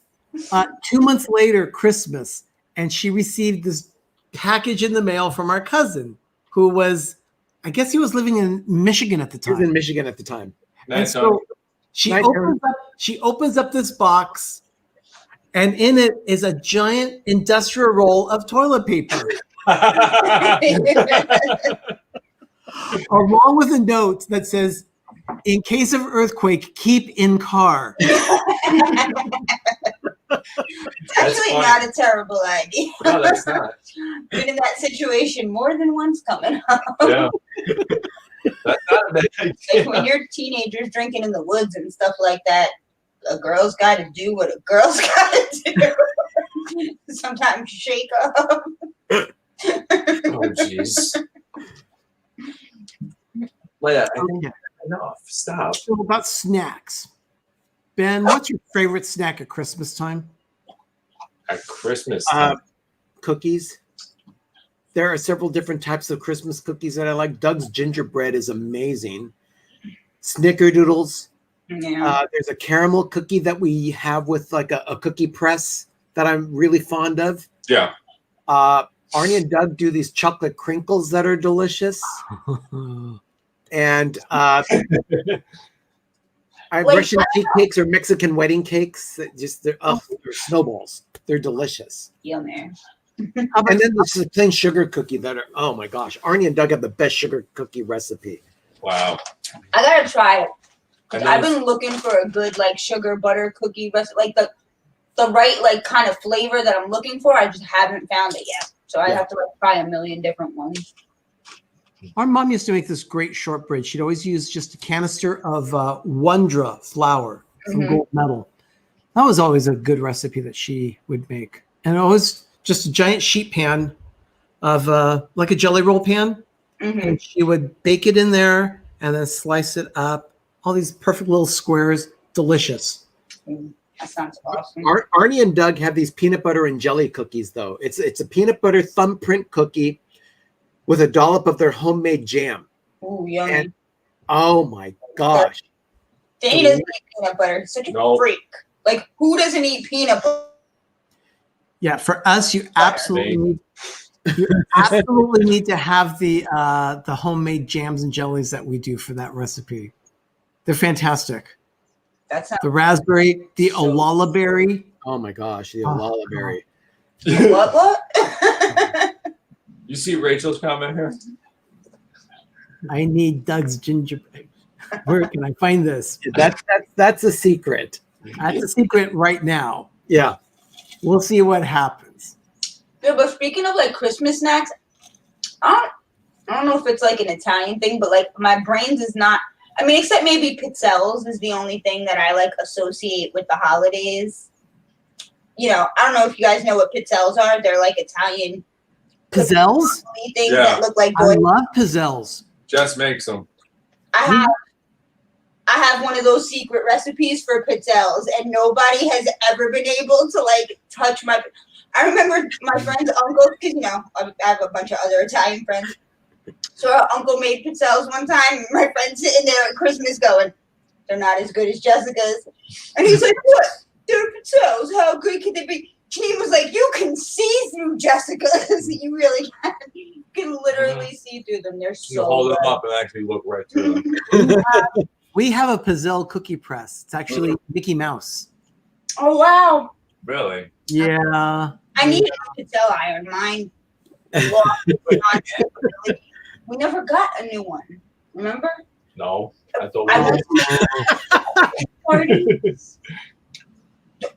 S2: 2 months later, Christmas, and she received this package in the mail from our cousin, who was, I guess he was living in Michigan at the
S5: He was
S2: time.
S5: in Michigan at the time.
S2: And
S1: Nice.
S2: so she opens up this box, and in it is a giant industrial roll of toilet paper, along with a note that says, "In case of earthquake, keep in car."
S3: It's actually not a terrible idea.
S1: No, that's not.
S3: Been in that situation more than once coming up.
S1: Yeah. That's not a bad
S3: Like
S1: idea.
S3: when you're teenagers drinking in the woods and stuff like that, a girl's got to do what a girl's got to do. Sometimes shake up.
S1: Oh, jeez. Leia, I think
S2: Okay.
S1: enough. Stop.
S2: So about snacks. Ben, what's your favorite snack at Christmas time?
S1: At Christmas.
S5: Cookies. There are several different types of Christmas cookies that I like. Doug's gingerbread is amazing. Snickerdoodles.
S3: Yeah.
S5: There's a caramel cookie that we have with like a cookie press that I'm really fond of.
S1: Yeah.
S5: Arnie and Doug do these chocolate crinkles that are delicious. And Russian tea cakes or Mexican wedding cakes. They're snowballs. They're delicious.
S3: Yummy.
S5: And then there's the plain sugar cookie that are, oh my gosh. Arnie and Doug have the best sugar cookie recipe.
S1: Wow.
S3: I gotta try it. 'Cause
S1: And
S3: I've
S1: then-
S3: been looking for a good like sugar butter cookie recipe, like the right like kind of flavor that I'm looking for. I just haven't found it yet, so I have to like try a million different ones.
S2: Our mom used to make this great shortbread. She'd always use just a canister of Wondra flour from
S3: Mhm.
S2: Gold Medal. That was always a good recipe that she would make. And it was just a giant sheet pan of like a jelly roll pan.
S3: Mm-hmm.
S2: And she would bake it in there and then slice it up. All these perfect little squares. Delicious.
S3: That sounds awesome.
S5: Arnie and Doug have these peanut butter and jelly cookies, though. It's a peanut butter thumbprint cookie with a dollop of their homemade jam.
S3: Ooh, yummy.
S5: And oh my gosh.
S3: Danny doesn't eat peanut butter. He's such a
S1: No.
S3: freak. Like, who doesn't eat peanut butter?
S2: Yeah, for us, you absolutely need to have the homemade jams and jellies that we do for that recipe. They're fantastic.
S3: That sounds
S2: The raspberry, the olala berry.
S5: Oh my gosh, the
S2: Oh,
S5: olala berry.
S3: what?
S1: You see Rachel's comment here?
S2: I need Doug's gingerbread. Where can I find this?
S5: That's a secret.
S2: That's a secret right now.
S5: Yeah.
S2: We'll see what happens.
S3: Yeah, but speaking of like Christmas snacks, I don't know if it's like an Italian thing, but like my brains is not. I mean, except maybe pizzelles is the only thing that I like associate with the holidays. You know, I don't know if you guys know what pizzelles are. They're like Italian
S2: Pizzelles?
S3: things
S1: Yeah.
S3: that look like
S2: I
S3: good.
S2: love pizzelles.
S1: Jess makes them.
S3: I have one of those secret recipes for pizzelles, and nobody has ever been able to like touch my. I remember my friend's uncle, because you know I have a bunch of other Italian friends. So our uncle made pizzelles one time, and my friend's sitting there at Christmas going, "They're not as good as Jessica's," and he's like, "What? They're pizzelles? How good could they be?" Janine was like, "You can see through Jessica's. You really can. You can literally see through them. They're
S1: You
S3: so
S1: hold them
S3: good."
S1: up and actually look right through them.
S2: We have a pizzelle cookie press. It's actually Mickey Mouse.
S3: Oh wow!
S1: Really?
S2: Yeah.
S3: I need a Patel iron. Mine lost. We never got a new one. Remember?
S1: No. I thought
S3: I
S1: we
S3: was party.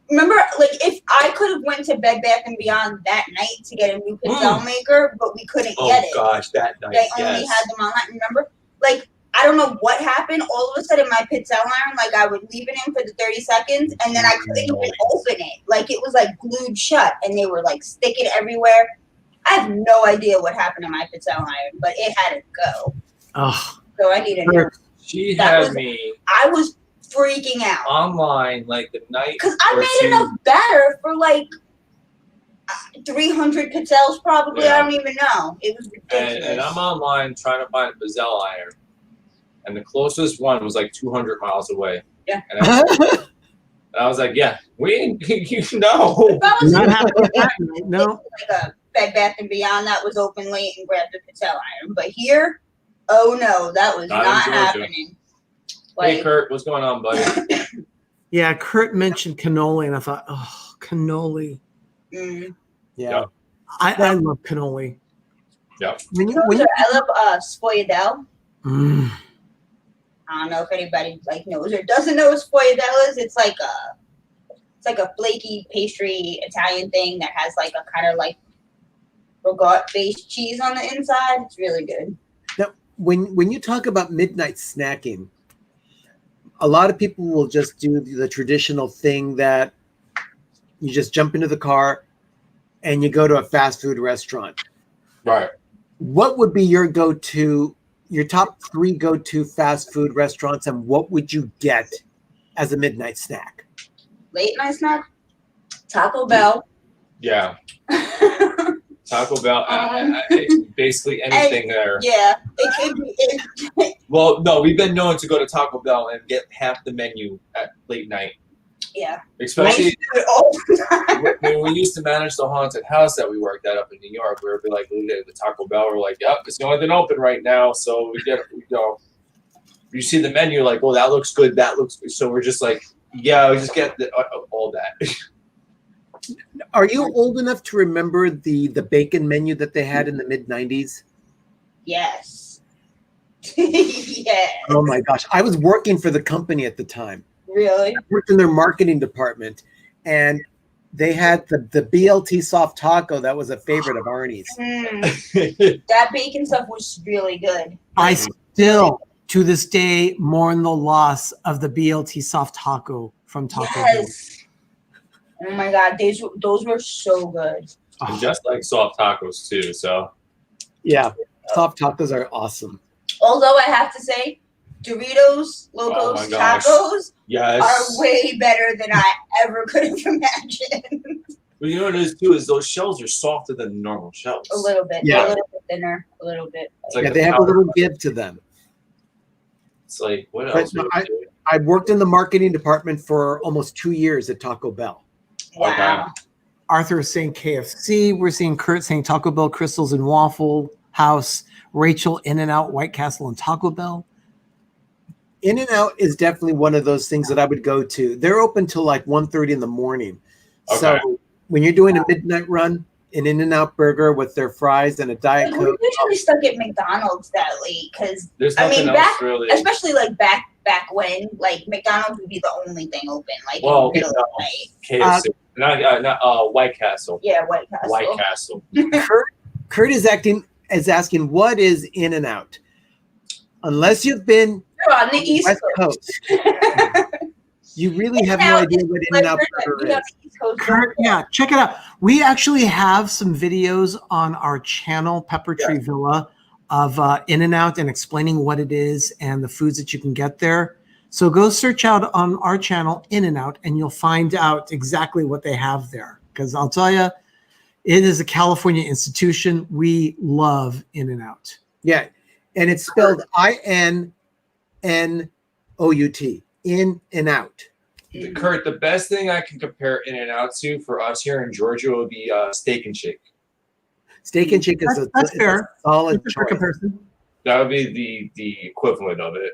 S3: Remember, like if I could have went to Bed Bath and Beyond that night to get a new Patel maker, but we couldn't get it.
S1: Oh gosh, that night.
S3: They only had them online. Remember? Like I don't know what happened. All of a sudden, my Patel iron, like I would leave it in for the 30 seconds, and then I couldn't even open it. Like it was like glued shut, and they were like sticking everywhere. I have no idea what happened to my Patel iron, but it had to go.
S2: Oh,
S3: So I need a new.
S1: She
S3: That
S1: had
S3: was-
S1: me
S3: I was freaking out
S1: online like the night.
S3: because I
S1: or
S3: made
S1: two.
S3: enough batter for like 300 Patels, probably.
S1: Yeah.
S3: I don't even know. It was ridiculous.
S1: And I'm online trying to find a Bazell iron, and the closest one was like 200 miles away.
S3: Yeah.
S1: And I was like, yeah, we ain't, you know.
S3: If I was
S2: not
S3: like
S2: happening that night. No.
S3: a Bed Bath and Beyond that was open late and grabbed a Patel iron, but here, oh no, that was
S1: Not in
S3: not
S1: Georgia.
S3: happening.
S1: Hey,
S3: Like,
S1: Kurt, what's going on, buddy?
S2: Yeah, Kurt mentioned cannoli, and I thought, oh, cannoli.
S3: mm.
S5: Yeah.
S2: I love cannoli.
S1: Yep.
S2: When you,
S3: I love Spoyadel.
S2: Mm.
S3: I don't know if anybody like knows or doesn't know what Spoyadel is. It's like a flaky pastry Italian thing that has like a kind of like regatta based cheese on the inside. It's really good.
S5: Now, when you talk about midnight snacking, a lot of people will just do the traditional thing that you just jump into the car and you go to a fast food restaurant.
S1: Right.
S5: What would be your top 3 go-to fast food restaurants, and what would you get as a midnight snack?
S3: Late night snack, Taco Bell.
S1: Yeah. Taco Bell. Basically anything there.
S3: Yeah, it could be.
S1: Well, no, we've been known to go to Taco Bell and get half the menu at late night.
S3: Yeah.
S1: Especially
S3: all the time.
S1: when we used to manage the haunted house that we worked at up in New York, we would be like, we get the Taco Bell. We're like, yep, it's the only thing open right now. So we go. You see the menu, like, oh, that looks good. That looks good. So we're just like, yeah, we just get all that.
S5: Are you old enough to remember the bacon menu that they had in the mid-90s?
S3: Yes. Yeah.
S5: Oh my gosh. I was working for the company at the time.
S3: Really?
S5: I worked in their marketing department, and they had the BLT soft taco that was a favorite of Arnie's.
S3: That bacon stuff was really good.
S2: I still, to this day, mourn the loss of the BLT soft taco from Taco Bell.
S3: Yes. Oh my God, those were so good.
S1: And just like soft tacos too. So
S5: Yeah, soft tacos are awesome.
S3: Although I have to say, Doritos
S1: Oh
S3: Locos
S1: my gosh.
S3: tacos
S1: yes.
S3: are way better than I ever could have imagined.
S1: But you know what it is too is those shells are softer than normal shells.
S3: A little bit.
S5: Yeah.
S3: A little bit thinner. A little bit.
S1: It's like
S5: Yeah,
S1: the
S5: they have a
S1: powder.
S5: little give to them.
S1: It's like what
S5: But
S1: else? would
S5: I-
S1: we do?
S5: I worked in the marketing department for almost 2 years at Taco Bell.
S3: Wow.
S2: Arthur is saying KFC. We're seeing Kurt saying Taco Bell, Crystals and Waffle House. Rachel, In-N-Out, White Castle, and Taco Bell.
S5: In-N-Out is definitely one of those things that I would go to. They're open till like 1:30 in the morning.
S1: Okay.
S5: So when you're doing a midnight run, an In-N-Out burger with their fries and a Diet
S3: We're
S5: Coke.
S3: usually stuck at McDonald's that late because,
S1: There's
S3: I
S1: nothing
S3: mean,
S1: else really.
S3: especially like back when, like McDonald's would be the only thing open, like
S1: Well,
S3: in the middle of
S1: no.
S3: the night.
S1: KFC. not White Castle.
S3: Yeah, White Castle.
S1: White Castle.
S5: Kurt is asking what is In-N-Out. Unless you've been
S3: You're on the East
S5: West
S3: Coast.
S5: Coast, you really have no idea what In-N-Out burger is.
S2: Kurt, yeah, check it out. We actually have some videos on our channel, Pepper Tree Villa, of In-N-Out and explaining what it is and the foods that you can get there. So go search out on our channel, In-N-Out, and you'll find out exactly what they have there. Because I'll tell you, it is a California institution. We love In-N-Out.
S5: Yeah, and it's spelled INNOUT, In and Out.
S1: Kurt, the best thing I can compare In-N-Out to for us here in Georgia would be Steak and Shake.
S5: Steak and Shake is
S2: That's
S5: a
S2: fair.
S5: solid
S2: That's a fair
S5: choice.
S2: comparison.
S1: That would be the equivalent of it.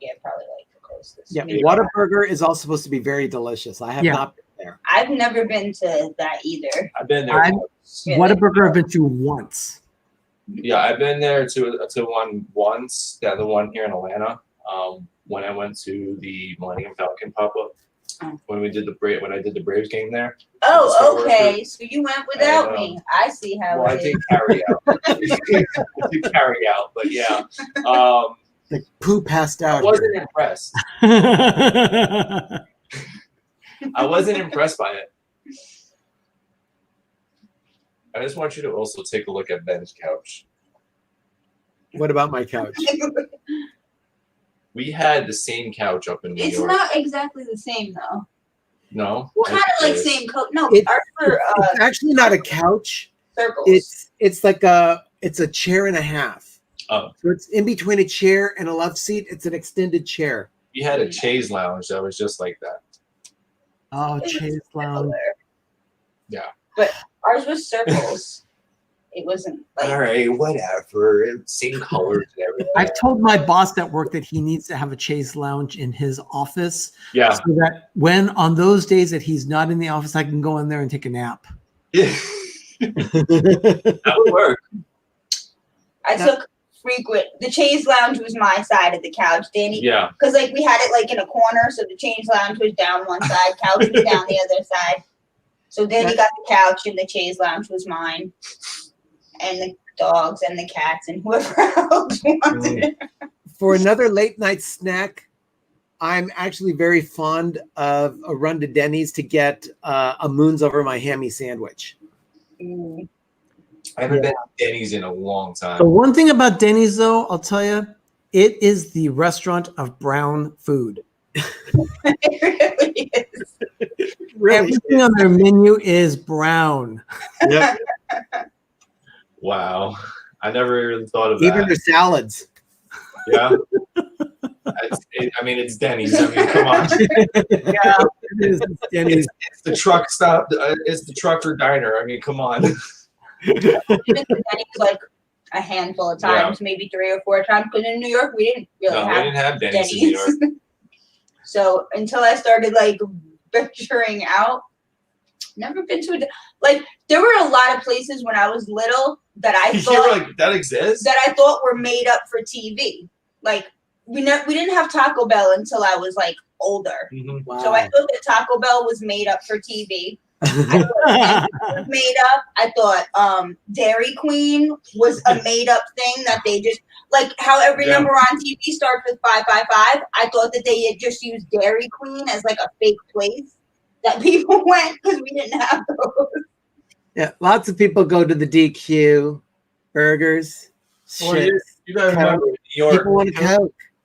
S3: Yeah, probably like the
S1: hostess.
S5: Yeah, Whataburger is also supposed to be very delicious. I have not been there.
S3: I've never been to that either.
S1: I've been there.
S3: Really?
S2: Whataburger I've been to once.
S1: Yeah, I've been there to one once. The other one here in Atlanta. When I went to the Millennium Falcon pop-up. When I did the Braves game there.
S3: Oh, okay. So you went without me. I see how
S1: well,
S3: it
S1: I did carry out. I did carry out, but yeah.
S5: Like poo passed out.
S1: I wasn't impressed. I wasn't impressed by it. I just want you to also take a look at Ben's couch.
S5: What about my couch?
S1: We had the same couch up in New
S3: It's
S1: York.
S3: not exactly the same though.
S1: No.
S3: Well, kind of like same coat. No,
S5: It's,
S3: ours were
S5: it's actually not a couch.
S3: circles.
S5: It's like it's a chair and a half.
S1: Oh.
S5: So it's in between a chair and a love seat. It's an extended chair.
S1: We had a chaise lounge that was just like that.
S2: Oh,
S3: It was
S2: Chase Lounge.
S3: similar.
S1: Yeah.
S3: But ours was circles. It wasn't like
S1: All right, whatever. Same colors and everything.
S2: I've told my boss at work that he needs to have a Chase Lounge in his office
S1: Yeah.
S2: so that when on those days that he's not in the office, I can go in there and take a nap.
S1: Yeah. That would work.
S3: I took frequent. The chaise lounge was my side of the couch, Danny.
S1: Yeah.
S3: Because like we had it like in a corner, so the chaise lounge was down one side, couch was down the other side. So Danny got the couch, and the chaise lounge was mine, and the dogs and the cats and whoever else wanted it.
S5: For another late night snack, I'm actually very fond of a run to Denny's to get a Moons Over My Hammy sandwich.
S3: Mm.
S1: I haven't been to Denny's in a long time.
S2: The one thing about Denny's, though, I'll tell you, it is the restaurant of brown food.
S3: It really is.
S5: Really?
S2: Everything on their menu is brown.
S5: Yep.
S1: Wow. I never even thought of that.
S5: Even their salads.
S1: Yeah. It's Denny's. I mean, come on.
S2: Yeah, it is Denny's.
S1: It's the truck stop. It's the trucker diner. I mean, come on.
S3: Even the Denny's like a handful of times, maybe 3 or 4 times. Because in New York, we didn't really
S1: No, we
S3: have
S1: didn't have Denny's in New York.
S3: So until I started like venturing out, never been to like there were a lot of places when I was little that I
S1: You
S3: thought
S1: were like, that exists?
S3: that I thought were made up for TV. Like we didn't have Taco Bell until I was like older.
S1: Mhm.
S5: Wow.
S3: So I thought that Taco Bell was made up for TV. I thought it was made up. I thought Dairy Queen was a made up thing that they just like how every
S1: Yeah.
S3: number on TV starts with 555. I thought that they had just used Dairy Queen as like a fake place that people went because we didn't have those.
S5: Yeah, lots of people go to the DQ, burgers,
S1: Well,
S5: chips.
S1: you gotta remember, in New York,
S5: People want a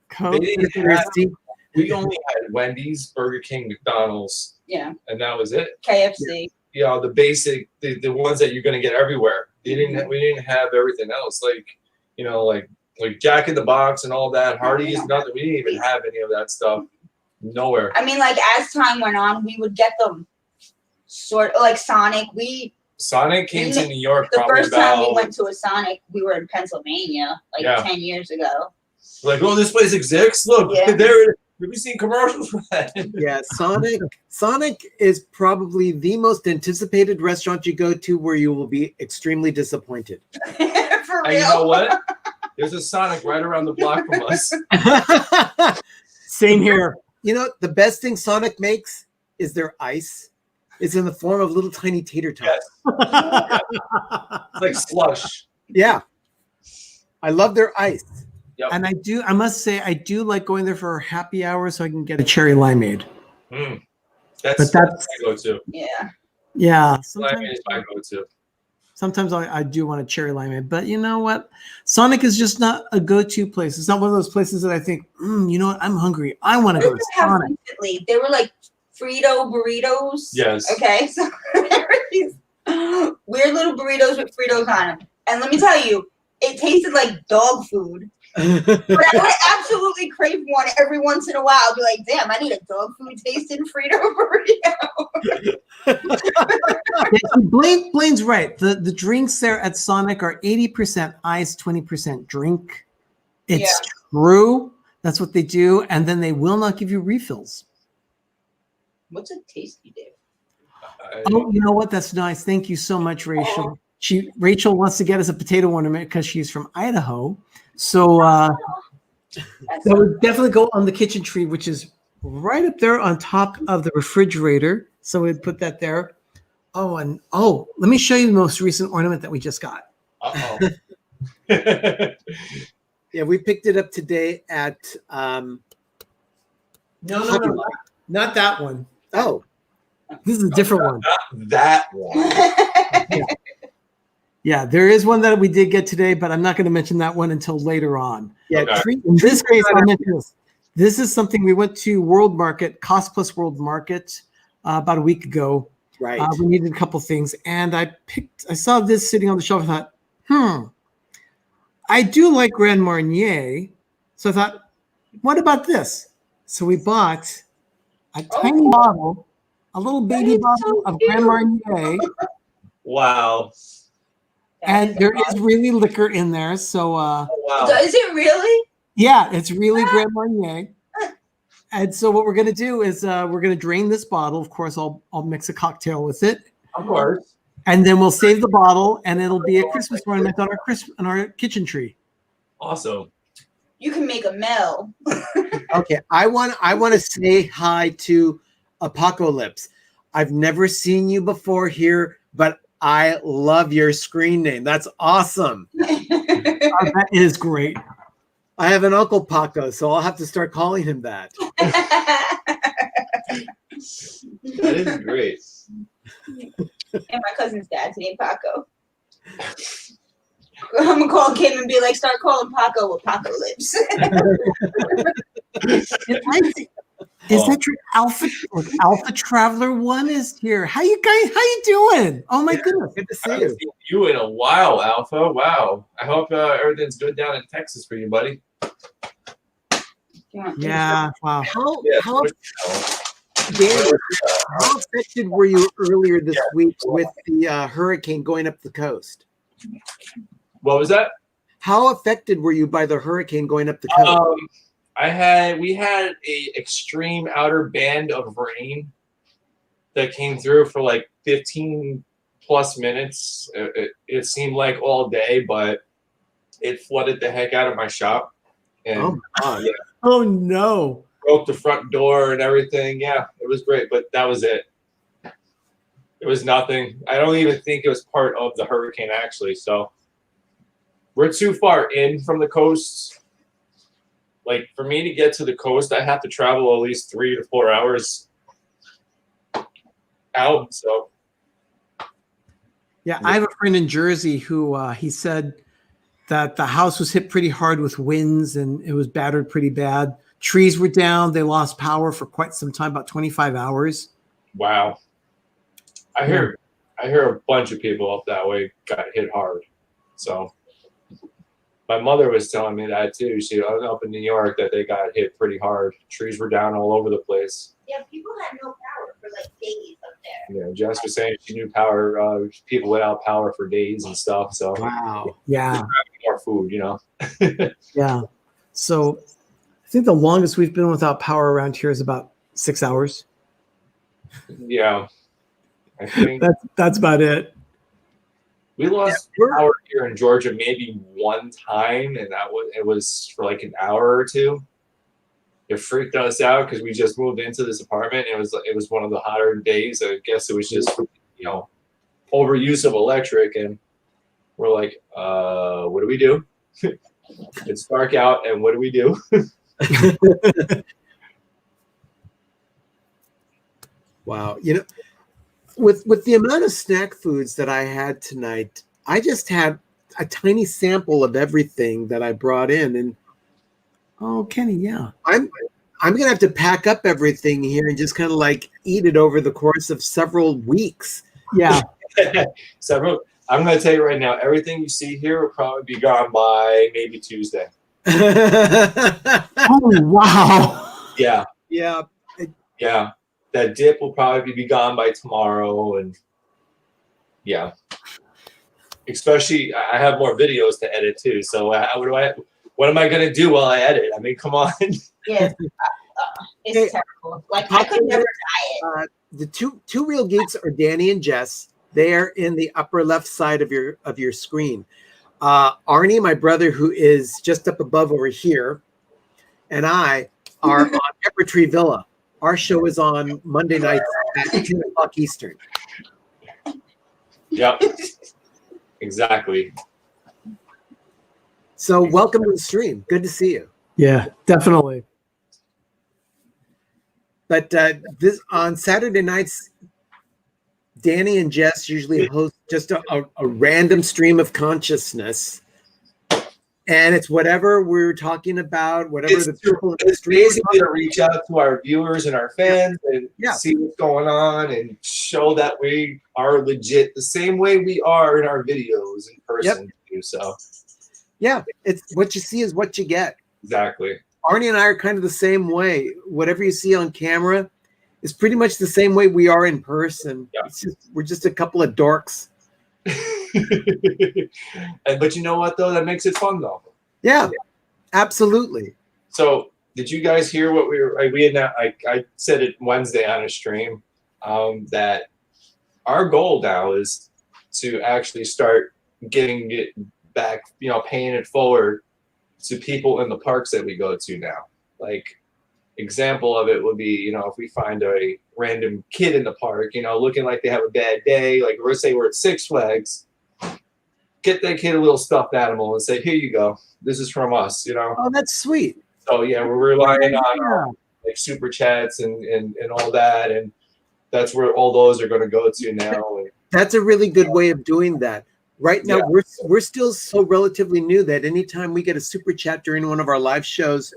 S5: Coke.
S1: they didn't have,
S5: Thirsty.
S1: we only had Wendy's, Burger King, McDonald's,
S3: Yeah,
S1: and that was it.
S3: KFC.
S1: You know, the basic, the ones that you're gonna get everywhere. We didn't have everything else, like Jack in the Box and all that. Hardee's, nothing. We didn't even have any of that stuff. Nowhere.
S3: I mean, like as time went on, we would get them sort of like Sonic.
S1: Sonic came to New York
S3: The
S1: probably
S3: first time we
S1: about
S3: went to a Sonic, we were in Pennsylvania like 10 years ago.
S1: like, oh, this place exists. Look,
S3: Yeah.
S1: there. Have you seen commercials for that?
S5: Yeah, Sonic is probably the most anticipated restaurant you go to where you will be extremely disappointed.
S3: For real.
S1: And you know what? There's a Sonic right around the block from us.
S2: Same here.
S5: You know, the best thing Sonic makes is their ice. It's in the form of little tiny tater tots.
S1: Yes. It's like slush.
S5: Yeah. I love their ice.
S1: Yep.
S2: And I must say, I do like going there for happy hour so I can get a cherry limeade.
S1: Mm.
S2: But
S1: That's
S2: that's-
S1: my go-to.
S3: Yeah.
S2: Yeah.
S1: Limeade is my go-to.
S2: Sometimes I do want a cherry limeade, but you know what? Sonic is just not a go-to place. It's not one of those places that I think, you know what? I'm hungry. I want to
S3: What
S2: go
S3: did
S2: to
S3: they have
S2: Sonic.
S3: recently? They were like Frito burritos.
S1: Yes.
S3: Okay. So there were these weird little burritos with Fritos on them. And let me tell you, it tasted like dog food. But I would absolutely crave one every once in a while. I'd be like, damn, I need a dog food tasting Frito burrito.
S2: Blaine's right. The drinks there at Sonic are 80% ice, 20% drink. It's true That's what they do, and then they will not give you refills.
S3: What's a tasty dip?
S2: Oh, you know what? That's nice. Thank you so much, Rachel. Rachel wants to get us a potato ornament because she's from Idaho. So that would definitely go on the kitchen tree, which is right up there on top of the refrigerator. So we'd put that there. Oh, and let me show you the most recent ornament that we just got.
S1: Uh-oh.
S5: Yeah, we picked it up today at
S2: No, not that one.
S5: oh,
S2: This is a different one.
S1: Not that one.
S2: Yeah, there is one that we did get today, but I'm not going to mention that one until later on.
S5: yeah.
S1: Okay.
S2: In this case, I'll mention this. This is something we went to World Market, Cost Plus World Market, about a week ago.
S5: Right.
S2: We needed a couple things, and I saw this sitting on the shelf. I thought, I do like Grand Marnier, so I thought, what about this? So we bought a tiny bottle, a little baby bottle of Grand Marnier,
S1: Wow.
S2: and there is really liquor in there. So
S1: Wow.
S3: Is it really?
S2: yeah, it's really Grand Marnier. And so what we're gonna do is we're gonna drain this bottle. Of course, I'll mix a cocktail with it.
S1: Of course.
S2: And then we'll save the bottle, and it'll be a Christmas ornament on our kitchen tree.
S1: Awesome.
S3: You can make a Mel.
S5: Okay, I want to say hi to Apocalypse. I've never seen you before here, but I love your screen name. That's awesome.
S2: That is great.
S5: I have an Uncle Paco, so I'll have to start calling him that.
S1: That is great.
S3: And my cousin's dad's named Paco. I'm gonna call Kim and be like, start calling Paco Apocalypse.
S2: Is that your Alpha Traveler one is here? How you doing? Oh my goodness.
S5: Good to
S1: I
S5: see
S1: haven't
S5: you.
S1: seen you in a while, Alpha. Wow. I hope everything's good down in Texas for you, buddy.
S2: Yeah, wow.
S5: How affected were you earlier this week with the hurricane going up the coast?
S1: What was that?
S5: How affected were you by the hurricane going up the coast?
S1: We had a extreme outer band of rain that came through for like 15 plus minutes. It seemed like all day, but it flooded the heck out of my shop. And
S5: Oh my God.
S1: yeah,
S2: Oh no.
S1: broke the front door and everything. Yeah, it was great, but that was it. It was nothing. I don't even think it was part of the hurricane, actually. So we're too far in from the coast. Like, for me to get to the coast, I have to travel at least 3 to 4 hours out. So
S2: Yeah, I have a friend in Jersey who he said that the house was hit pretty hard with winds and it was battered pretty bad. Trees were down. They lost power for quite some time, about 25 hours.
S1: wow. I hear a bunch of people up that way got hit hard. So my mother was telling me that too. She was up in New York that they got hit pretty hard. Trees were down all over the place.
S3: Yeah, people had no power for like days up there.
S1: Yeah, Jess was saying she knew people without power for days and stuff. So
S5: Wow.
S2: Yeah,
S1: more food, you know.
S2: yeah. So I think the longest we've been without power around here is about 6 hours.
S1: Yeah, I think
S2: That's about it.
S1: we lost power here in Georgia maybe one time, and it was for like an hour or two. It freaked us out because we just moved into this apartment. And it was one of the hotter days. I guess it was just overuse of electric, and we're like, what do we do? It's dark out, and what do we do?
S5: Wow. You know, with the amount of snack foods that I had tonight, I just had a tiny sample of everything that I brought in, and
S2: Oh, Kenny, yeah.
S5: I'm gonna have to pack up everything here and just kind of like eat it over the course of several weeks.
S2: Yeah.
S1: I'm going to tell you right now, everything you see here will probably be gone by maybe Tuesday.
S2: Oh, wow.
S1: Yeah.
S5: Yeah.
S1: Yeah. That dip will probably be gone by tomorrow. And yeah. Especially, I have more videos to edit too. So what am I gonna do while I edit? I mean, come on.
S3: Yeah, it's terrible. Like I could never diet.
S5: The two real geeks are Danny and Jess. They are in the upper left side of your screen. Arnie, my brother, who is just up above over here, and I are on Pepper Tree Villa. Our show is on Monday nights at 10 o'clock Eastern.
S1: Yep. Exactly.
S5: So welcome to the stream. Good to see you.
S2: Yeah, definitely.
S5: But this on Saturday nights, Danny and Jess usually host just a random stream of consciousness. And it's whatever we're talking about, whatever the people in the
S1: It's
S5: stream.
S1: basically to reach out to our viewers and our fans and see what's going on and show that we are legit the same way we are in our videos in person too. So
S5: yeah, it's what you see is what you get.
S1: Exactly.
S5: Arnie and I are kind of the same way. Whatever you see on camera is pretty much the same way we are in person.
S1: Yeah.
S5: We're just a couple of dorks.
S1: But you know what though? That makes it fun though.
S5: Yeah, absolutely.
S1: So did you guys hear what we had? I said it Wednesday on a stream that our goal now is to actually start getting it back, paying it forward to people in the parks that we go to now. Like example of it would be, if we find a random kid in the park, looking like they have a bad day, like let's say we're at Six Flags, get that kid a little stuffed animal and say, here you go. This is from us,
S5: Oh, that's sweet.
S1: So yeah, we're relying on like super chats and all that. And that's where all those are going to go to now.
S5: That's a really good way of doing that. Right now, we're still so relatively new that anytime we get a super chat during one of our live shows,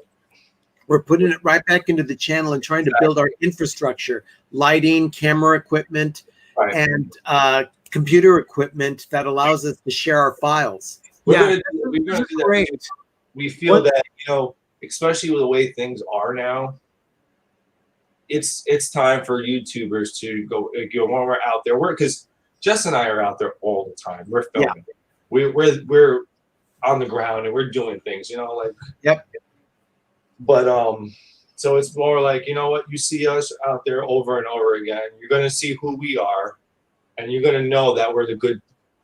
S5: we're putting it right back into the channel and trying to build our infrastructure, lighting, camera equipment, and computer equipment that allows us to share our files.
S1: We're gonna do that. We feel that, especially with the way things are now, it's time for YouTubers to go when we're out there. Because Jess and I are out there all the time. We're filming. Yeah. We're on the ground and we're doing things, But so it's more like, you see us out there over and over again. You're gonna see who we are, and you're gonna know that we're the good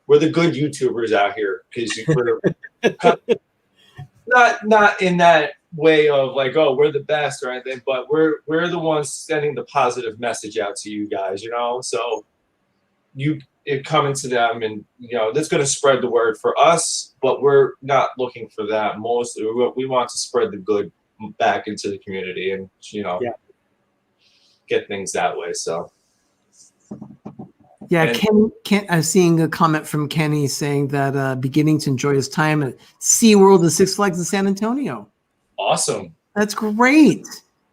S1: YouTubers out here because we're not in that way of like, oh, we're the best or anything, but we're the ones sending the positive message out to you guys, So it coming to them, and that's going to spread the word for us, but we're not looking for that. Mostly, we want to spread the good back into the community, and get things that way. So.
S2: Yeah, Ken, I'm seeing a comment from Kenny saying that beginning to enjoy his time at SeaWorld and Six Flags in San Antonio.
S1: Awesome.
S2: That's great.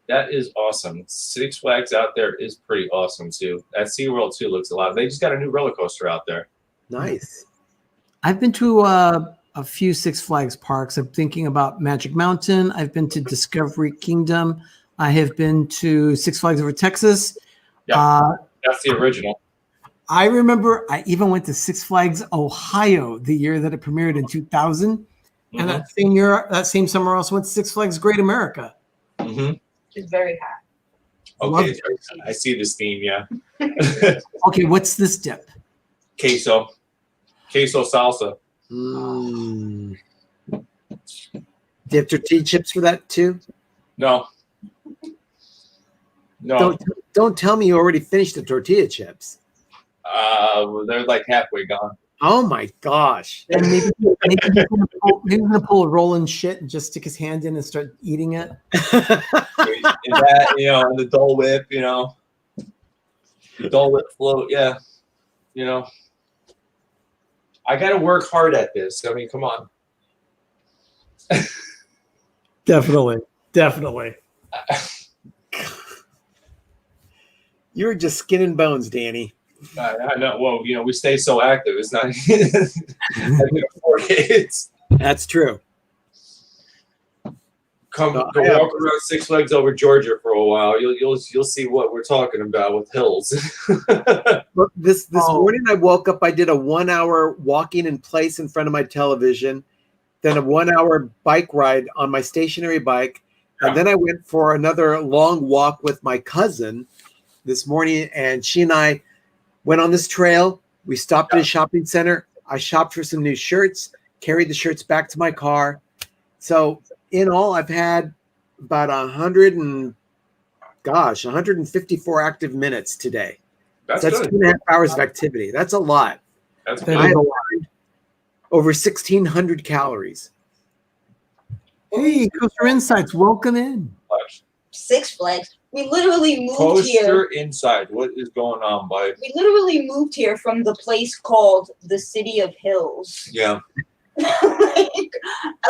S1: That is awesome. Six Flags out there is pretty awesome too. At SeaWorld too looks a lot. They just got a new roller coaster out there.
S5: Nice.
S2: I've been to a few Six Flags parks. I'm thinking about Magic Mountain. I've been to Discovery Kingdom. I have been to Six Flags over Texas.
S1: Yeah, that's the original.
S2: I remember I even went to Six Flags Ohio the year that it premiered in 2000. Mm-hmm. And that same summer I also went to Six Flags Great America.
S1: Mm-hmm.
S3: It's very hot.
S1: Okay, I see this theme, yeah.
S2: Okay, what's this dip?
S1: Queso salsa.
S5: Mm. Do you have tortilla chips for that too?
S1: No.
S5: Don't tell me you already finished the tortilla chips.
S1: They're like halfway gone.
S5: Oh my gosh!
S2: And maybe he's gonna pull a roll in shit and just stick his hand in and start eating it.
S1: And that, and the Dole Whip, the Dole Whip float, yeah, I got to work hard at this. I mean, come on.
S2: Definitely.
S5: You're just skin and bones, Danny.
S1: I know. Well, we stay so active. It's not. I think 4 kids.
S5: That's true.
S1: Go walk around Six Flags over Georgia for a while. You'll see what we're talking about with hills.
S5: Look, this morning I woke up. I did a 1 hour walking in place in front of my television, then a 1 hour bike ride on my stationary bike. And then I went for another long walk with my cousin this morning. And she and I went on this trail. We stopped at a shopping center. I shopped for some new shirts, carried the shirts back to my car. So in all, I've had about 154 active minutes today.
S1: That's
S5: That's
S1: good.
S5: 2.5 hours of activity. That's a lot.
S1: That's
S2: That
S1: good.
S5: I
S2: is
S5: have
S2: a lot.
S5: burned over 1,600 calories.
S2: Hey, Coaster Insights, welcome in.
S3: Six Flags. We literally moved here.
S1: Coaster Inside. What is going on, bud?
S3: We literally moved here from the place called the City of Hills.
S1: Yeah.
S3: I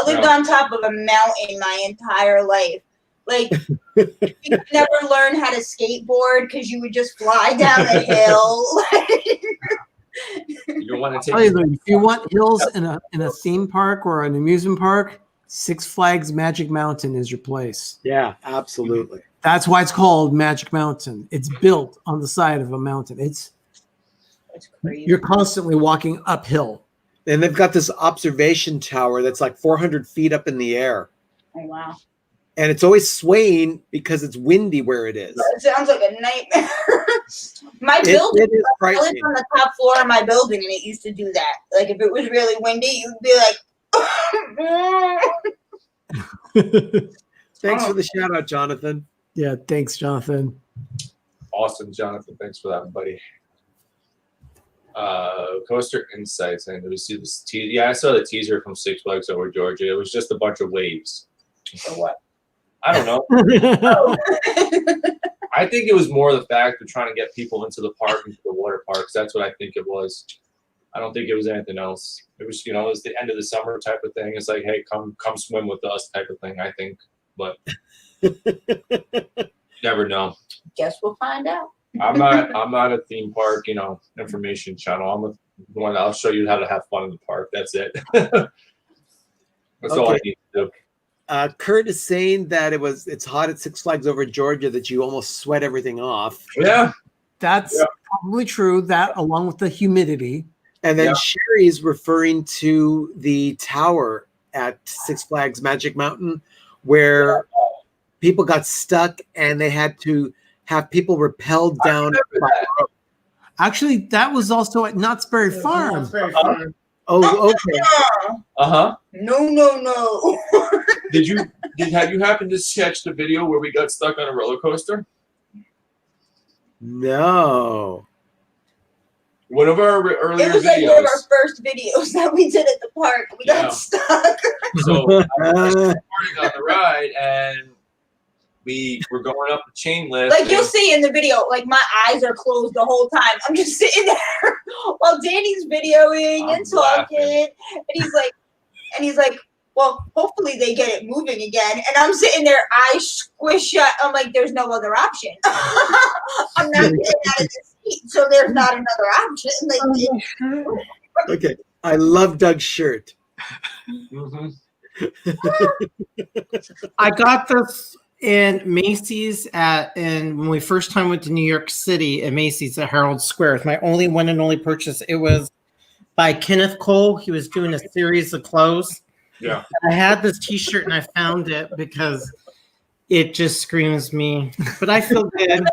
S3: lived on top of a mountain my entire life. Like, you never learn how to skateboard because you would just fly down the hill.
S1: You don't want to
S2: I'll tell you
S1: take.
S2: though, if you want hills in a theme park or an amusement park, Six Flags Magic Mountain is your place.
S5: Yeah, absolutely.
S2: That's why it's called Magic Mountain. It's built on the side of a mountain.
S3: That's crazy.
S2: You're constantly walking uphill.
S5: And they've got this observation tower that's like 400 feet up in the air.
S3: Oh, wow.
S5: And it's always swaying because it's windy where it is.
S3: It sounds like a nightmare. My
S5: It
S3: building,
S5: is
S3: I lived
S5: frightening.
S3: on the top floor of my building, and it used to do that. Like, if it was really windy, you'd be like,
S5: Thanks for the shout out, Jonathan.
S2: Yeah, thanks, Jonathan.
S1: Awesome, Jonathan. Thanks for that, buddy. Coaster Insights. And we see this yeah, I saw the teaser from Six Flags Over Georgia. It was just a bunch of waves. So what? I don't know. I think it was more the fact of trying to get people into the park, into the water parks. That's what I think it was. I don't think it was anything else. It was, it was the end of the summer type of thing. It's like, hey, come swim with us type of thing, I think. But never know.
S3: guess we'll find out.
S1: I'm not a theme park, information channel. I'm the one I'll show you how to have fun in the park. That's it. That's all I need to do.
S5: Kurt is saying that it's hot at Six Flags Over Georgia that you almost sweat everything off.
S1: Yeah.
S2: That's probably true. That along with the humidity.
S5: And then Sherry's referring to the tower at Six Flags Magic Mountain where people got stuck and they had to have people repelled down.
S2: Actually, that was also at Knott's Berry Farm.
S5: Oh, okay.
S1: Uh-huh.
S3: No.
S1: Have you happened to catch the video where we got stuck on a roller coaster?
S5: No.
S1: One of our earlier
S3: It was like
S1: videos.
S3: one of our first videos that we did at the park. We got stuck.
S1: So I was recording on the ride, and we were going up the chain lift.
S3: Like you'll see in the video, like my eyes are closed the whole time. I'm just sitting there while Danny's videoing and talking, and he's like, well, hopefully they get it moving again. And I'm sitting there, eyes squish shut. I'm like, there's no other option. I'm not getting out of this seat, so there's not another option.
S5: Okay. I love Doug's shirt.
S1: Mm-hmm.
S4: I got this in Macy's and when we first time went to New York City at Macy's at Herald Square. It's my only one and only purchase. It was by Kenneth Cole. He was doing a series of clothes.
S1: Yeah.
S4: I had this t-shirt and I found it because it just screams me. But I feel good.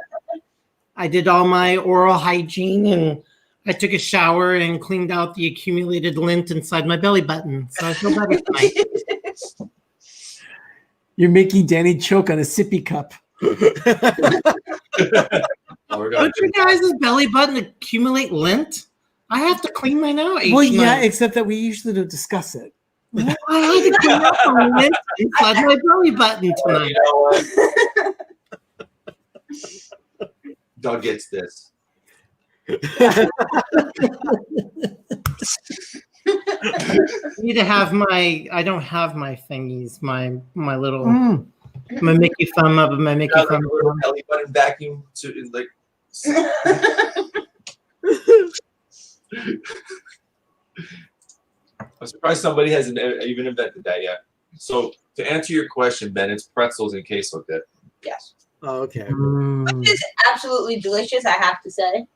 S4: I did all my oral hygiene and I took a shower and cleaned out the accumulated lint inside my belly button. So I feel better tonight.
S2: You're making Danny choke on a sippy cup.
S4: Don't your guys' belly button accumulate lint? I have to clean mine out each
S2: Well, yeah,
S4: night.
S2: except that we usually don't discuss it.
S4: Well, I had to clean out the lint inside my belly button tonight.
S1: You know what? Doug gets this.
S4: I need to have I don't have my thingies, my little, my Mickey thumb up and my Mickey
S1: Got like
S4: thumb
S1: a little
S4: down.
S1: belly button vacuum to like. I'm surprised somebody hasn't even invented that yet. So to answer your question, Ben, it's pretzels and queso dip.
S3: Yes.
S5: Oh, okay.
S3: Which is absolutely delicious, I have to say.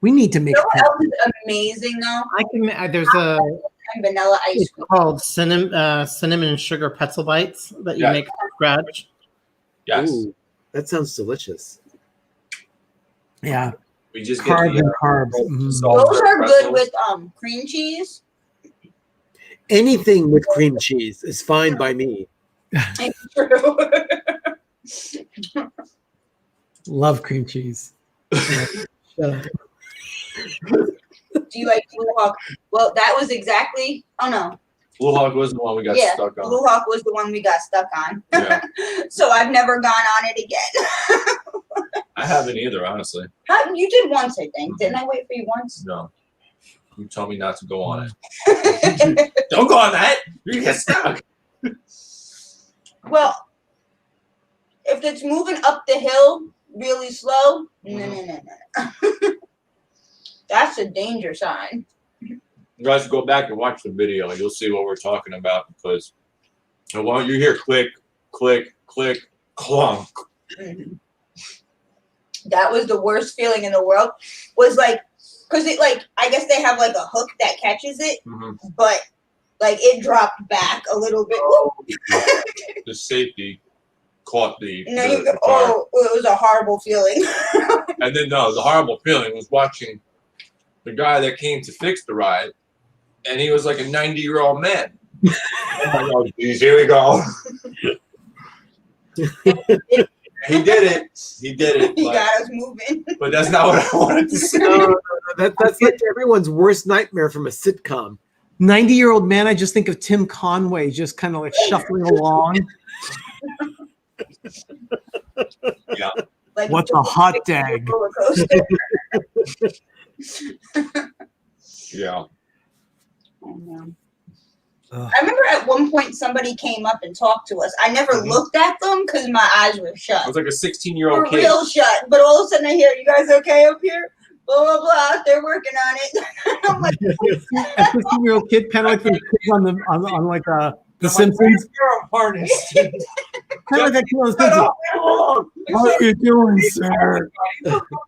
S2: We need to make
S3: You know what else is amazing though?
S4: I can. There's a
S3: and vanilla ice
S4: It's
S3: cream.
S4: called cinnamon and sugar pretzel bites that you
S1: Yeah.
S4: make from scratch.
S1: Yes.
S5: Ooh, that sounds delicious.
S2: Yeah,
S1: We just get
S2: carbs
S1: the
S2: and carbs. Mhm.
S1: salt
S3: Those
S1: bread
S3: are good
S1: pretzels.
S3: with cream cheese.
S5: Anything with cream cheese is fine by me.
S3: It's true.
S2: Love cream cheese. Shut up.
S3: Do you like Blue Hawk? Well, that was exactly. Oh no.
S1: Blue Hawk was the one we got
S3: Yeah,
S1: stuck on.
S3: Blue Hawk was the one we got stuck on.
S1: Yeah.
S3: So I've never gone on it again.
S1: I haven't either, honestly.
S3: You did once, I think. Didn't I wait for you once?
S1: No. You told me not to go on it. Don't go on that. You get stuck.
S3: Well, if it's moving up the hill really slow, no. That's a danger sign.
S1: You guys go back and watch the video and you'll see what we're talking about because well, you hear click, click, click, clunk.
S3: Mhm. That was the worst feeling in the world. Was like, because it like, I guess they have like a hook that catches it, but like it dropped back a little bit.
S1: The safety caught the,
S3: And then
S1: the,
S3: you go,
S1: the car.
S3: oh, it was a horrible feeling.
S1: And then no, the horrible feeling was watching the guy that came to fix the ride, and he was like a 90-year-old man. I'm like, oh, geez, here we go. He did it. He did it.
S3: He
S1: But,
S3: got us moving.
S1: but that's not what I wanted to say.
S5: No, that's like everyone's worst nightmare from a sitcom.
S2: 90-year-old man, I just think of Tim Conway just kind of like shuffling along.
S1: Yeah.
S3: Like,
S2: What's a hot dag?
S3: roller coaster.
S1: Yeah.
S3: I remember at one point somebody came up and talked to us. I never looked at them because my eyes were shut.
S1: I was like a 16-year-old
S3: For
S1: kid.
S3: real shut. But all of a sudden I hear, you guys okay up here? Blah, blah, blah. They're working on it. I'm like,
S2: A 15-year-old kid, kind of like the kids on like The Simpsons.
S1: You're harnessed.
S2: Kind of like that kid on The Simpsons. How are you doing, sir?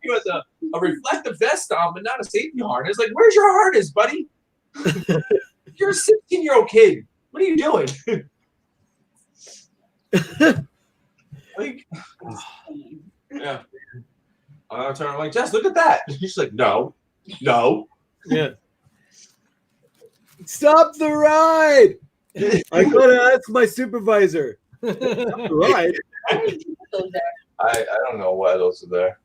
S1: You has a reflective vest on, but not a safety harness. Like, where's your harness, buddy? You're a 16-year-old kid. What are you doing? Like, yeah. I turn. I'm like, Jess, look at that. She's like, no.
S5: Yeah. Stop the ride! I gotta ask my supervisor. Stop the ride.
S1: I don't know why those are there.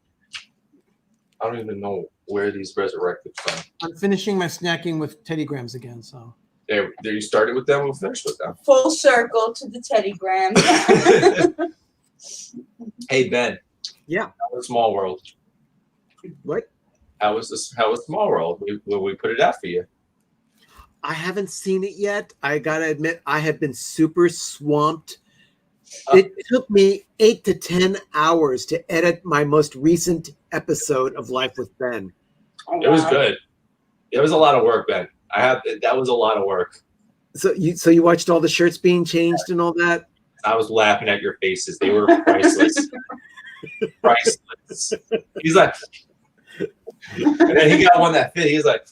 S1: I don't even know where these resurrected from.
S2: I'm finishing my snacking with Teddy Grahams again, so.
S1: There, you started with them. We'll finish with them.
S3: full circle to the Teddy Graham.
S1: Hey Ben.
S5: Yeah.
S1: How was Small World?
S5: What?
S1: How was Small World? We put it out for you.
S5: I haven't seen it yet. I gotta admit, I have been super swamped. It took me 8 to 10 hours to edit my most recent episode of Life with Ben.
S1: It was good. It was a lot of work, Ben. That was a lot of work.
S5: So you watched all the shirts being changed and all that?
S1: I was laughing at your faces. They were priceless. Priceless. He's like, and then he got one that fit. He's like,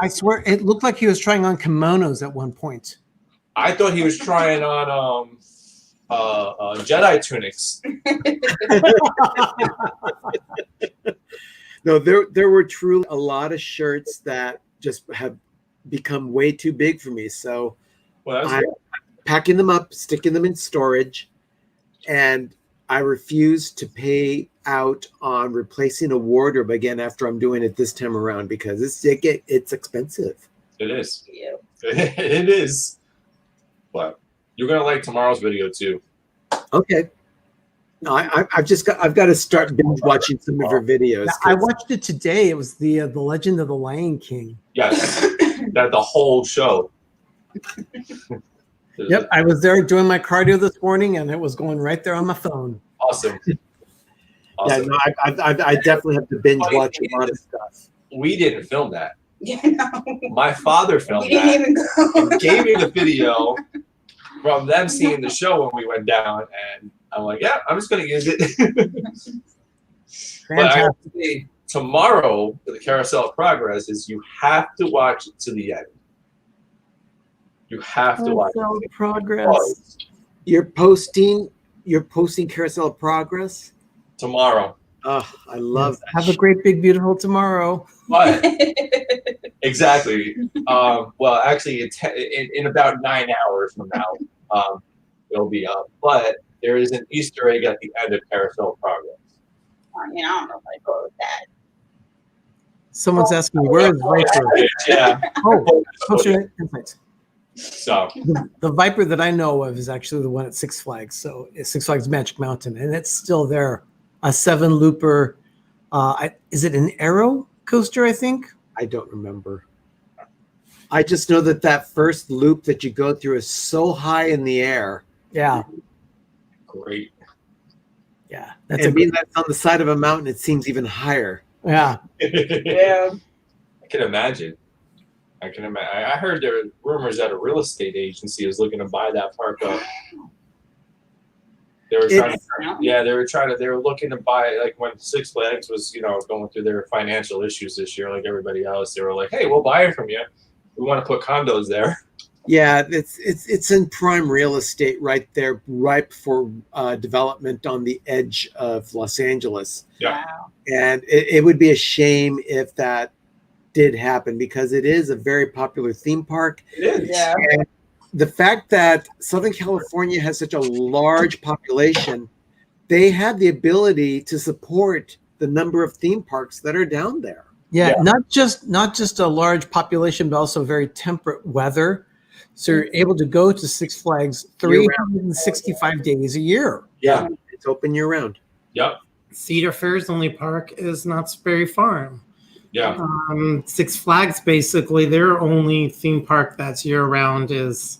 S2: I swear, it looked like he was trying on kimonos at one point.
S1: I thought he was trying on Jedi tunics.
S5: No, there were truly a lot of shirts that just have become way too big for me. So
S1: Well, that's
S5: I'm
S1: good.
S5: packing them up, sticking them in storage, and I refuse to pay out on replacing a wardrobe again after I'm doing it this time around because it's expensive.
S1: It is.
S3: Yeah.
S1: It is. But you're gonna like tomorrow's video too.
S5: Okay. No, I've got to start binge watching some of her videos.
S2: I watched it today. It was the Legend of the Lion King.
S1: Yes, that the whole show.
S2: Yep, I was there doing my cardio this morning, and it was going right there on my phone.
S1: Awesome.
S5: Yeah,
S1: Awesome.
S5: no, I definitely have to binge watch a lot of stuff.
S1: We didn't film that.
S3: Yeah, no.
S1: My father filmed
S3: We didn't
S1: that.
S3: even go.
S1: And gave me the video from them seeing the show when we went down, and I'm like, yeah, I'm just gonna use it. But I
S2: Fantastic.
S1: have to say, tomorrow, the Carousel of Progress is you have to watch it to the end. You have to watch
S2: Carousel
S1: it.
S2: of Progress.
S5: You're posting Carousel of Progress.
S1: Tomorrow.
S5: Oh, I love that.
S2: Have a great, big, beautiful tomorrow.
S1: But exactly. Well, actually, in about 9 hours from now, it'll be up. But there is an Easter egg at the end of Carousel of Progress.
S3: I mean, I don't know if I go with that.
S2: Someone's asking, where is Viper?
S1: Yeah.
S2: Oh, poster insights.
S1: So
S2: The Viper that I know of is actually the one at Six Flags. So it's Six Flags Magic Mountain, and it's still there. A 7-looper. Is it an Arrow coaster, I think?
S5: I don't remember. I just know that first loop that you go through is so high in the air.
S2: Yeah.
S1: great.
S2: Yeah.
S5: That's that's on the side of a mountain. It seems even higher.
S2: Yeah.
S3: Yeah.
S1: I can imagine. I heard there were rumors that a real estate agency was looking to buy that park up. They were they were looking to buy, like when Six Flags was, going through their financial issues this year, like everybody else. They were like, "Hey, we'll buy it from you. We want to put condos there."
S5: Yeah, it's in prime real estate right there, ripe for development on the edge of Los Angeles.
S1: Yeah.
S3: Wow.
S5: And it would be a shame if that did happen, because it is a very popular theme park.
S1: It is.
S3: Yeah.
S5: And the fact that Southern California has such a large population, they have the ability to support the number of theme parks that are down there.
S2: Yeah, not just a large population, but also very temperate weather. So you're able to go to Six Flags 365 days a year.
S1: Yeah.
S5: It's open year round.
S1: Yep.
S4: Cedar Fair's only park is Knott's Berry Farm.
S1: Yeah.
S4: Six Flags, basically, their only theme park that's year round is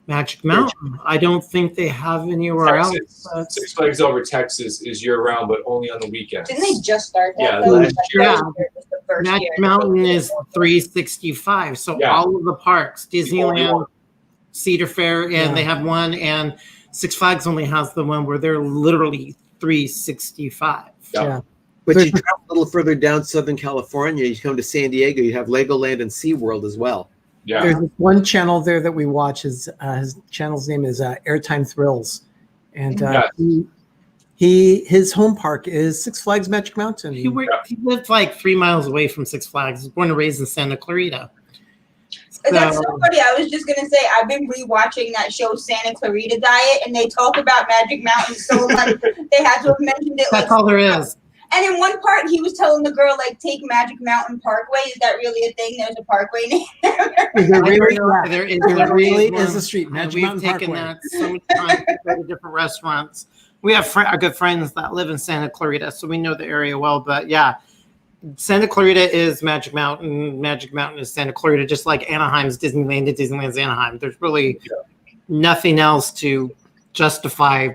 S4: Magic Mountain. I don't think they have anywhere
S1: Texas.
S4: else.
S1: Six Flags Over Texas is year round, but only on the weekends.
S3: Didn't they just start that?
S1: Yeah,
S3: though?
S1: last
S4: year.
S3: That was the first
S4: Magic
S3: year.
S4: Mountain is 365. So
S1: Yeah.
S4: all of the parks, Disneyland,
S1: Only
S4: Cedar Fair, and they have one, and Six Flags only has the one where they're literally 365.
S1: Yeah.
S5: But you travel a little further down Southern California, you come to San Diego, you have Legoland and SeaWorld as well.
S1: Yeah.
S2: There's this one channel there that we watch. His channel's name is Airtime Thrills, and his home park is Six Flags Magic Mountain.
S4: He lived like 3 miles away from Six Flags. He was born and raised in Santa Clarita.
S3: That's so funny. I was just gonna say I've been rewatching that show Santa Clarita Diet, and they talk about Magic Mountain so much they had to have mentioned it.
S4: That's all there is.
S3: And in one part, he was telling the girl, like, take Magic Mountain Parkway. Is that really a thing? There's a parkway name there.
S2: There
S4: There
S2: really
S4: one.
S2: is a street,
S4: And
S2: Magic
S4: we've
S2: Mountain
S4: taken
S2: Parkway.
S4: that so much time to go to different restaurants. We have our good friends that live in Santa Clarita, so we know the area well. But yeah, Santa Clarita is Magic Mountain. Magic Mountain is Santa Clarita, just like Anaheim's Disneyland and Disneyland's Anaheim. There's really nothing else to justify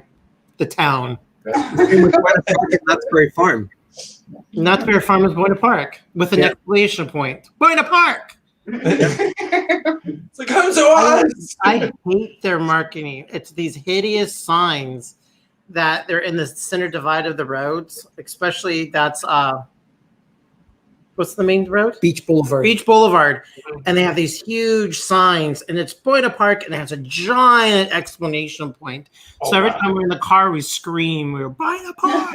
S4: the town.
S5: That's Berry Farm.
S4: Knott's Berry Farm is Buena Park with an exclamation point. Buena Park!
S1: It's like, come to us.
S4: I hate their marketing. It's these hideous signs that they're in the center divide of the roads, especially that's what's the main road?
S2: Beach Boulevard.
S4: Beach Boulevard. And they have these huge signs, and it's Buena Park, and it has a giant exclamation point. So every time we're in the car, we scream, we're Buena Park.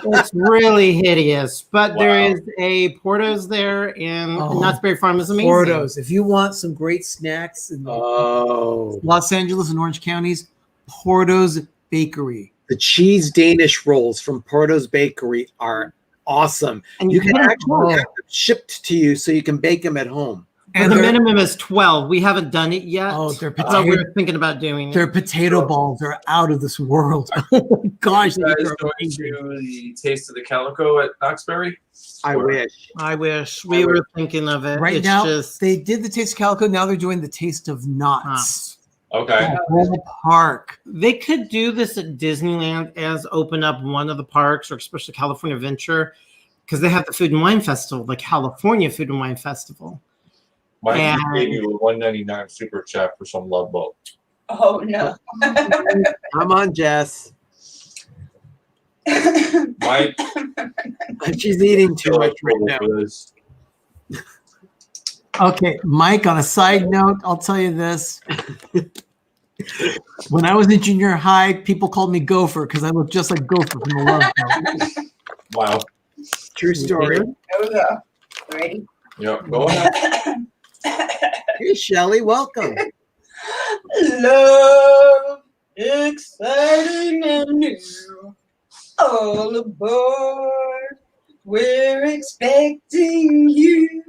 S4: It's really hideous. But there is a Porto's there, and Knott's Berry Farm is amazing.
S2: Porto's. If you want some great snacks in Los Angeles and Orange counties, Porto's Bakery.
S5: The cheese Danish rolls from Porto's Bakery are awesome.
S4: And
S5: you can actually have them shipped to you so you can bake them at home.
S4: And the minimum is 12. We haven't done it yet.
S2: Oh, they're
S4: but we're thinking about doing it.
S2: Their potato balls are out of this world. Oh my gosh.
S1: You guys going to the Taste of the Calico at Knoxbury?
S5: I
S4: wish. We were thinking of it.
S2: Right
S4: It's
S2: now,
S4: just
S2: they did the Taste of Calico. Now they're doing the Taste of Knots.
S1: Okay.
S2: The whole park.
S4: They could do this at Disneyland as open up one of the parks, or especially California Adventure, because they have the Food and Wine Festival, the California Food and Wine Festival.
S1: Mike
S4: And-
S1: gave you a $1.99 super chat for some love boat.
S3: Oh no.
S5: Come on, Jess.
S1: Mike,
S5: She's eating too much right now.
S2: Okay, Mike, on a side note, I'll tell you this. When I was in junior high, people called me Gopher because I looked just like Gopher from the Love Boat.
S1: Wow.
S5: True story.
S3: There we go. Ready?
S1: Yep. Go ahead.
S5: Hey, Shelly, welcome.
S3: Love, exciting and new. All aboard. We're expecting you.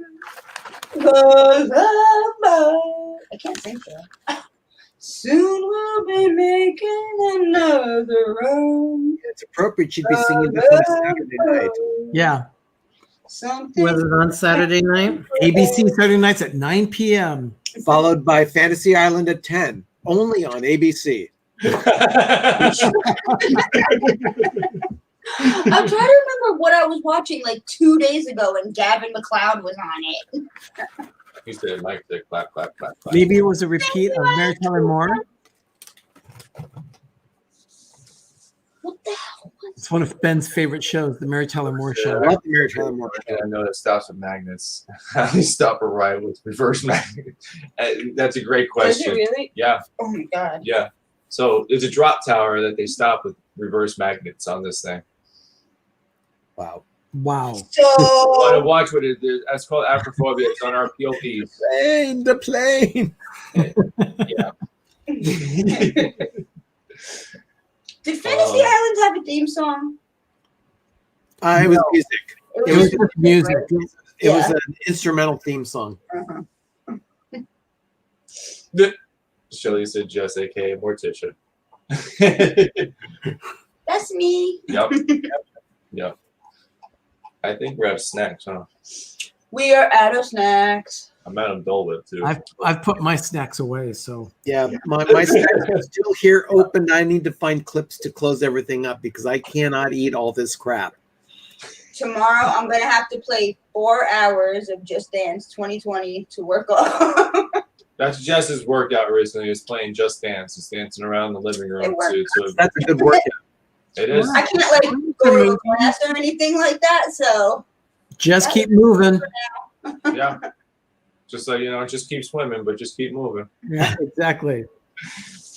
S3: Cause I can't sing that. Soon we'll be making another run.
S5: It's appropriate she'd be singing this on a Saturday night.
S2: Yeah.
S3: Something.
S4: Was it on Saturday night?
S2: ABC Saturday nights at 9 p.m.
S5: Followed by Fantasy Island at 10, only on ABC.
S3: I'm trying to remember what I was watching like 2 days ago and Gavin McLeod was on it.
S1: He said, Mike said, clap, clap, clap, clap.
S2: Maybe it was a repeat of Mary Tyler Moore.
S3: What the hell was
S2: It's one of Ben's favorite shows, the Mary Tyler Moore
S5: I
S2: show.
S5: love the Mary Tyler Moore show.
S1: I know that stops with magnets. How do you stop a ride with reverse magnets? That's a great
S3: Is it
S1: question.
S3: really?
S1: Yeah,
S3: Oh my god.
S1: yeah. So there's a drop tower that they stop with reverse magnets on this thing.
S5: Wow.
S2: Wow.
S1: Want to
S3: So
S1: watch what it is? That's called Afrophobia. It's on our POPs.
S5: Plane, the plane.
S1: Yeah.
S3: did Fantasy Islands have a theme song?
S5: It was music.
S2: It was just music.
S5: It was an instrumental theme song.
S1: Shelly said, just AKA Morticia.
S3: That's me.
S1: Yep. Yep. I think we're out of snacks, huh?
S3: We are out of snacks.
S1: I'm out of Dole Whip, too.
S2: I've put my snacks away, so
S5: Yeah, my snacks are still here open. I need to find clips to close everything up because I cannot eat all this crap.
S3: Tomorrow I'm gonna have to play 4 hours of Just Dance 2020 to work off.
S1: That's Jess's workout recently. Is playing Just Dance. He's dancing around the living room.
S3: It works.
S5: That's a good workout.
S1: It is.
S3: I can't like go to class or anything like that, so
S2: just keep moving.
S1: Yeah. Just so you know, just keep swimming, but just keep moving.
S2: Yeah, exactly.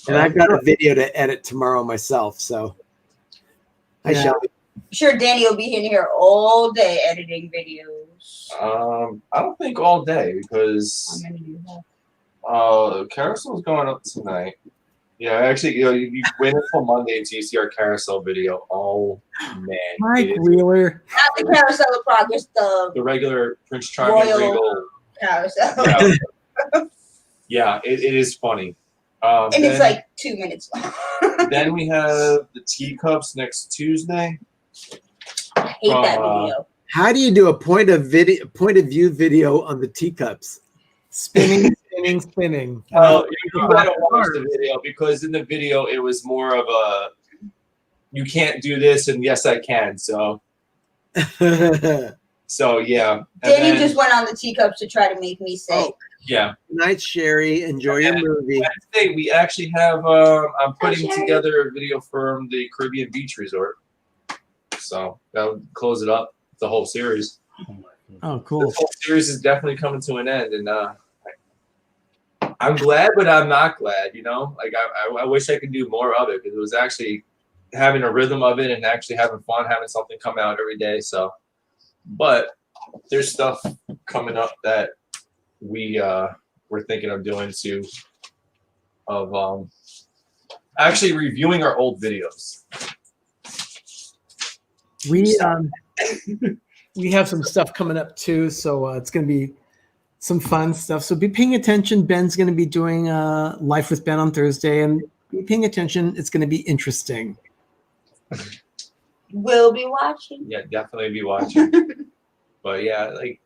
S5: And I've got a video to edit tomorrow myself. So, hi,
S2: Yeah.
S5: Shelly.
S3: I'm sure Danny will be in here all day editing videos.
S1: I don't think all day because
S3: I'm gonna do that.
S1: Carousel's going up tonight. Yeah, actually, you wait until Monday until you see our carousel video. Oh man,
S2: Mike
S1: it is
S2: Wheeler.
S3: Not the Carousel of Progress, the
S1: the regular Prince Charming
S3: Royal-
S1: Regal.
S3: carousel.
S1: Yeah, yeah, it is funny.
S3: And
S1: Then,
S3: it's like 2 minutes long.
S1: then we have the teacups next Tuesday.
S3: I hate that video.
S5: How do you do a point of view video on the teacups?
S2: Spinning, spinning, spinning.
S1: Well, you gotta watch the video because in the video it was more of a you can't do this and yes I can. So yeah. And
S3: Danny
S1: then-
S3: just went on the teacups to try to make me say.
S5: Oh.
S1: yeah.
S5: Night, Sherry. Enjoy your movie.
S1: Wednesday we actually have I'm putting
S3: Sherry.
S1: together a video from the Caribbean Beach Resort. So that'll close it up, the whole series.
S2: Oh,
S1: The
S2: cool.
S1: whole series is definitely coming to an end, and I'm glad, but I'm not glad. You know, like I wish I could do more of it because it was actually having a rhythm of it and actually having fun, having something come out every day. So, but there's stuff coming up that we're thinking of doing too, of actually reviewing our old videos.
S2: We have some stuff coming up too, so it's going to be some fun stuff. So be paying attention. Ben's going to be doing Life with Ben on Thursday, and be paying attention. It's going to be interesting.
S3: We'll be watching.
S1: Yeah, definitely be watching. But yeah, like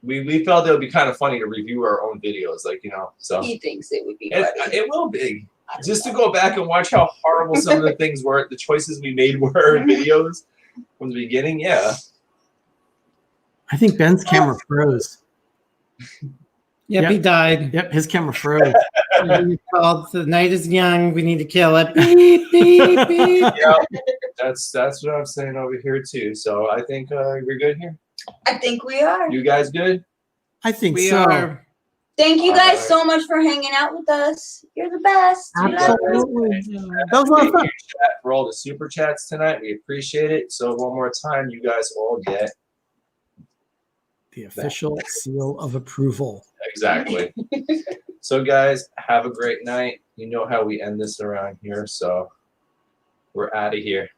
S1: we felt it would be kind of funny to review our own videos, like so
S3: He thinks it would be funny.
S1: it will be. Just to go back and watch how horrible some of the things were, the choices we made were in videos from the beginning. Yeah.
S2: I think Ben's camera froze.
S4: Yep, he died.
S2: Yep, his camera froze.
S4: He called, the night is young. We need to kill it. Beep, beep, beep.
S1: Yeah, that's what I'm saying over here too. So I think we're good here.
S3: I think we are.
S1: You guys good?
S2: I think
S4: We
S2: so.
S4: are.
S3: Thank you guys
S1: Alright.
S3: so much for hanging out with us. You're the best. We love you.
S2: Absolutely. That was a lot of
S1: Thank
S2: fun.
S1: you, chat, for all the super chats tonight. We appreciate it. So one more time, you guys all get
S2: The official seal of approval.
S1: exactly. So guys, have a great night. You know how we end this around here, so we're out of here.